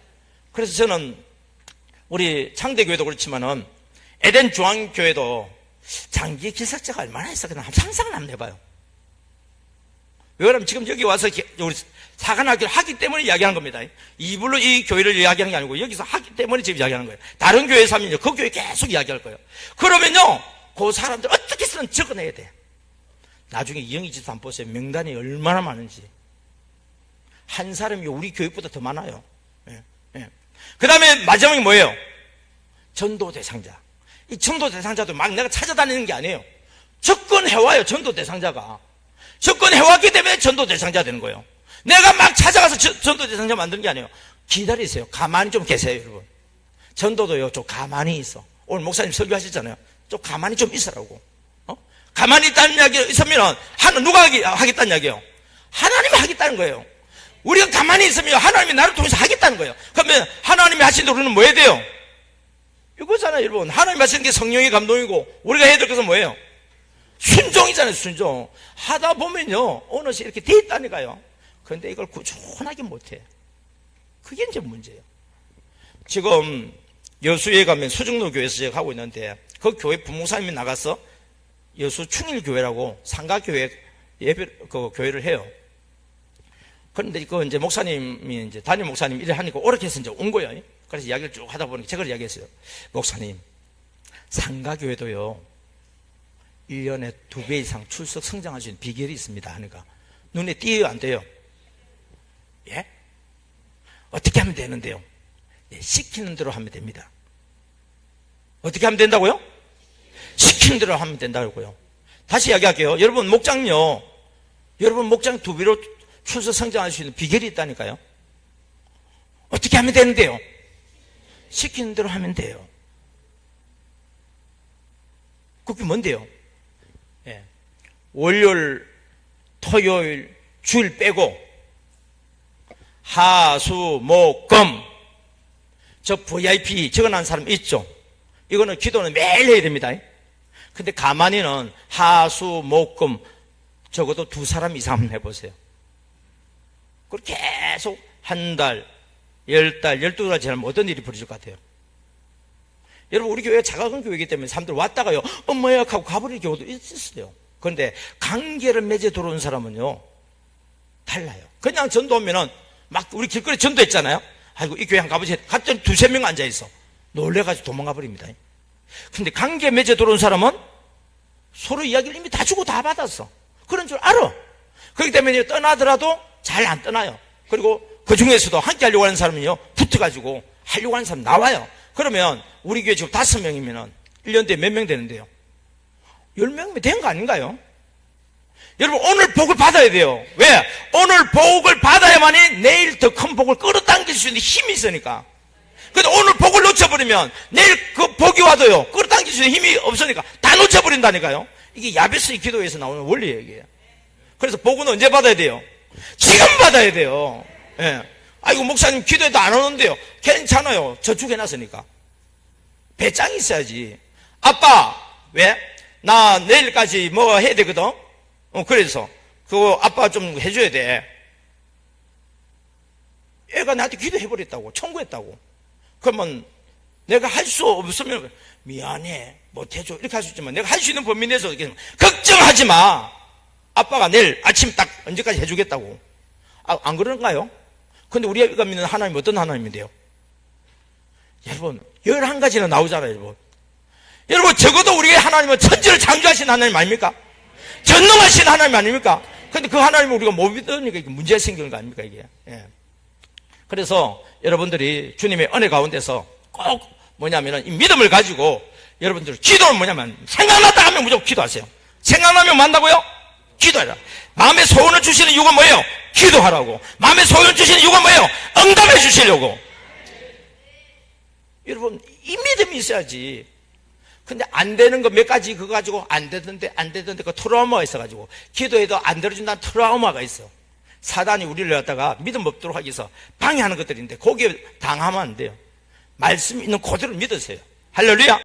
그래서 저는 우리 창대교회도 그렇지만은 에덴 중앙교회도 장기 개석자가 얼마나 있어? 그냥 상상을 한번 해봐요. 왜 그러면 지금 여기 와서 우리 사관학교를 하기 때문에 이야기하는 겁니다. 이불로 이 교회를 이야기하는 게 아니고 여기서 하기 때문에 지금 이야기하는 거예요. 다른 교회에서 하면요 그 교회 계속 이야기할 거예요. 그러면요 그 사람들 어떻게 해서는 적어내야 돼. 나중에 이영희지도 한번 보세요. 명단이 얼마나 많은지. 한 사람이 우리 교육보다 더 많아요. 예, 예. 그 다음에 마지막이 뭐예요? 전도 대상자. 이 전도 대상자도 막 내가 찾아다니는 게 아니에요. 접근해와요. 전도 대상자가 접근해왔기 때문에 전도 대상자 되는 거예요. 내가 막 찾아가서 전도 대상자 만드는 게 아니에요. 기다리세요. 가만히 좀 계세요, 여러분. 전도도요 좀 가만히 있어. 오늘 목사님 설교하셨잖아요. 좀 가만히 좀 있으라고. 가만히 있다는 이야기 있으면 누가 하겠다는 이야기예요? 하나님이 하겠다는 거예요. 우리가 가만히 있으면 하나님이 나를 통해서 하겠다는 거예요. 그러면 하나님이 하시는 우리는 뭐 해야 돼요? 이거잖아요, 여러분. 하나님이 하시는 게 성령의 감동이고 우리가 해야 될 것은 뭐예요? 순종이잖아요, 순종. 하다 보면요 어느새 이렇게 돼 있다니까요. 그런데 이걸 꾸준하게 못해. 그게 이제 문제예요. 지금 여수에 가면 수정로 교회에서 제가 하고 있는데 그 교회 부목사님이 나가서 여수 충일교회라고 상가교회 그 교회를 해요. 그런데 그 이제 목사님이 이제 담임 목사님 일을 하니까 오락해서 이제 온 거예요. 그래서 이야기를 쭉 하다 보니까 제가 이야기했어요. 목사님, 상가교회도요 1년에 2배 이상 출석 성장할 수 있는 비결이 있습니다 하니까 눈에 띄어요, 안 띄어요? 예? 어떻게 하면 되는데요? 예, 시키는 대로 하면 됩니다. 어떻게 하면 된다고요? 시키는 대로 하면 된다고요. 다시 이야기할게요. 여러분 목장요, 여러분 목장 2배로 출석 성장할 수 있는 비결이 있다니까요. 어떻게 하면 되는데요? 시키는 대로 하면 돼요. 그게 뭔데요? 예. 월요일, 토요일, 주일 빼고 하, 수, 목, 금 저 VIP 적어놓은 사람 있죠? 이거는 기도는 매일 해야 됩니다. 근데 가만히는 하, 수, 목, 금 적어도 2사람 이상 한번 해보세요. 그렇게 계속 한 달, 10달, 12달 지나면 어떤 일이 벌어질 것 같아요? 여러분 우리 교회가 작은 교회이기 때문에 사람들 왔다가요 엄마야 하고 가버리는 경우도 있었어요. 그런데 관계를 맺어 들어온 사람은요 달라요. 그냥 전도하면은 막 우리 길거리 전도했잖아요. 아이고 이 교회 한 가보세요. 갔더니 2-3명 앉아있어. 놀래가지고 도망가 버립니다. 근데 관계 맺어 들어온 사람은 서로 이야기를 이미 다 주고 다 받았어. 그런 줄 알아. 그렇기 때문에 떠나더라도 잘 안 떠나요. 그리고 그 중에서도 함께 하려고 하는 사람은요 붙어가지고 하려고 하는 사람 나와요. 그러면 우리 교회 지금 5명이면 1년 뒤에 몇 명 되는데요? 10명이면 된 거 아닌가요? 여러분 오늘 복을 받아야 돼요. 왜? 오늘 복을 받아야만이 내일 더 큰 복을 끌어당길 수 있는 힘이 있으니까. 근데 오늘 복을 놓쳐버리면 내일 그 복이 와도요 끌어당길 수 있는 힘이 없으니까 다 놓쳐버린다니까요. 이게 야베스의 기도에서 나오는 원리예요, 이게. 그래서 복은 언제 받아야 돼요? 지금 받아야 돼요. 예. 아이고 목사님 기도해도 안 오는데요. 괜찮아요. 저축해놨으니까. 배짱이 있어야지. 아빠 왜? 나 내일까지 뭐 해야 되거든. 그래서 그거 아빠 좀 해줘야 돼. 애가 나한테 기도해버렸다고, 청구했다고. 그러면 내가 할 수 없으면 미안해 못해줘 이렇게 할 수 있지만 내가 할 수 있는 범위 내에서 걱정하지 마. 아빠가 내일 아침 딱 언제까지 해주겠다고. 안 그런가요? 근데 우리가 믿는 하나님 어떤 하나님인데요? 여러분 11가지나 나오잖아요. 여러분 적어도 우리가 하나님은 천지를 창조하신 하나님 아닙니까? 전능하신 하나님 아닙니까? 근데 그 하나님을 우리가 못 믿으니까 이게 문제가 생기는 거 아닙니까 이게? 예. 그래서 여러분들이 주님의 은혜 가운데서 꼭 뭐냐면은 이 믿음을 가지고 여러분들 기도는 뭐냐면 생각났다 하면 무조건 기도하세요. 생각나면 만다고요? 기도하라. 마음의 소원을 주시는 이유가 뭐예요? 기도하라고. 마음의 소원을 주시는 이유가 뭐예요? 응답해 주시려고. 여러분 이 믿음이 있어야지. 근데 안 되는 거 몇 가지 그거 가지고 안 되던데 그 트라우마가 있어가지고 기도해도 안 들어준다는 트라우마가 있어. 사단이 우리를 갖다가 믿음 없도록 하기 위해서 방해하는 것들인데 거기에 당하면 안 돼요. 말씀 있는 그대로 믿으세요. 할렐루야.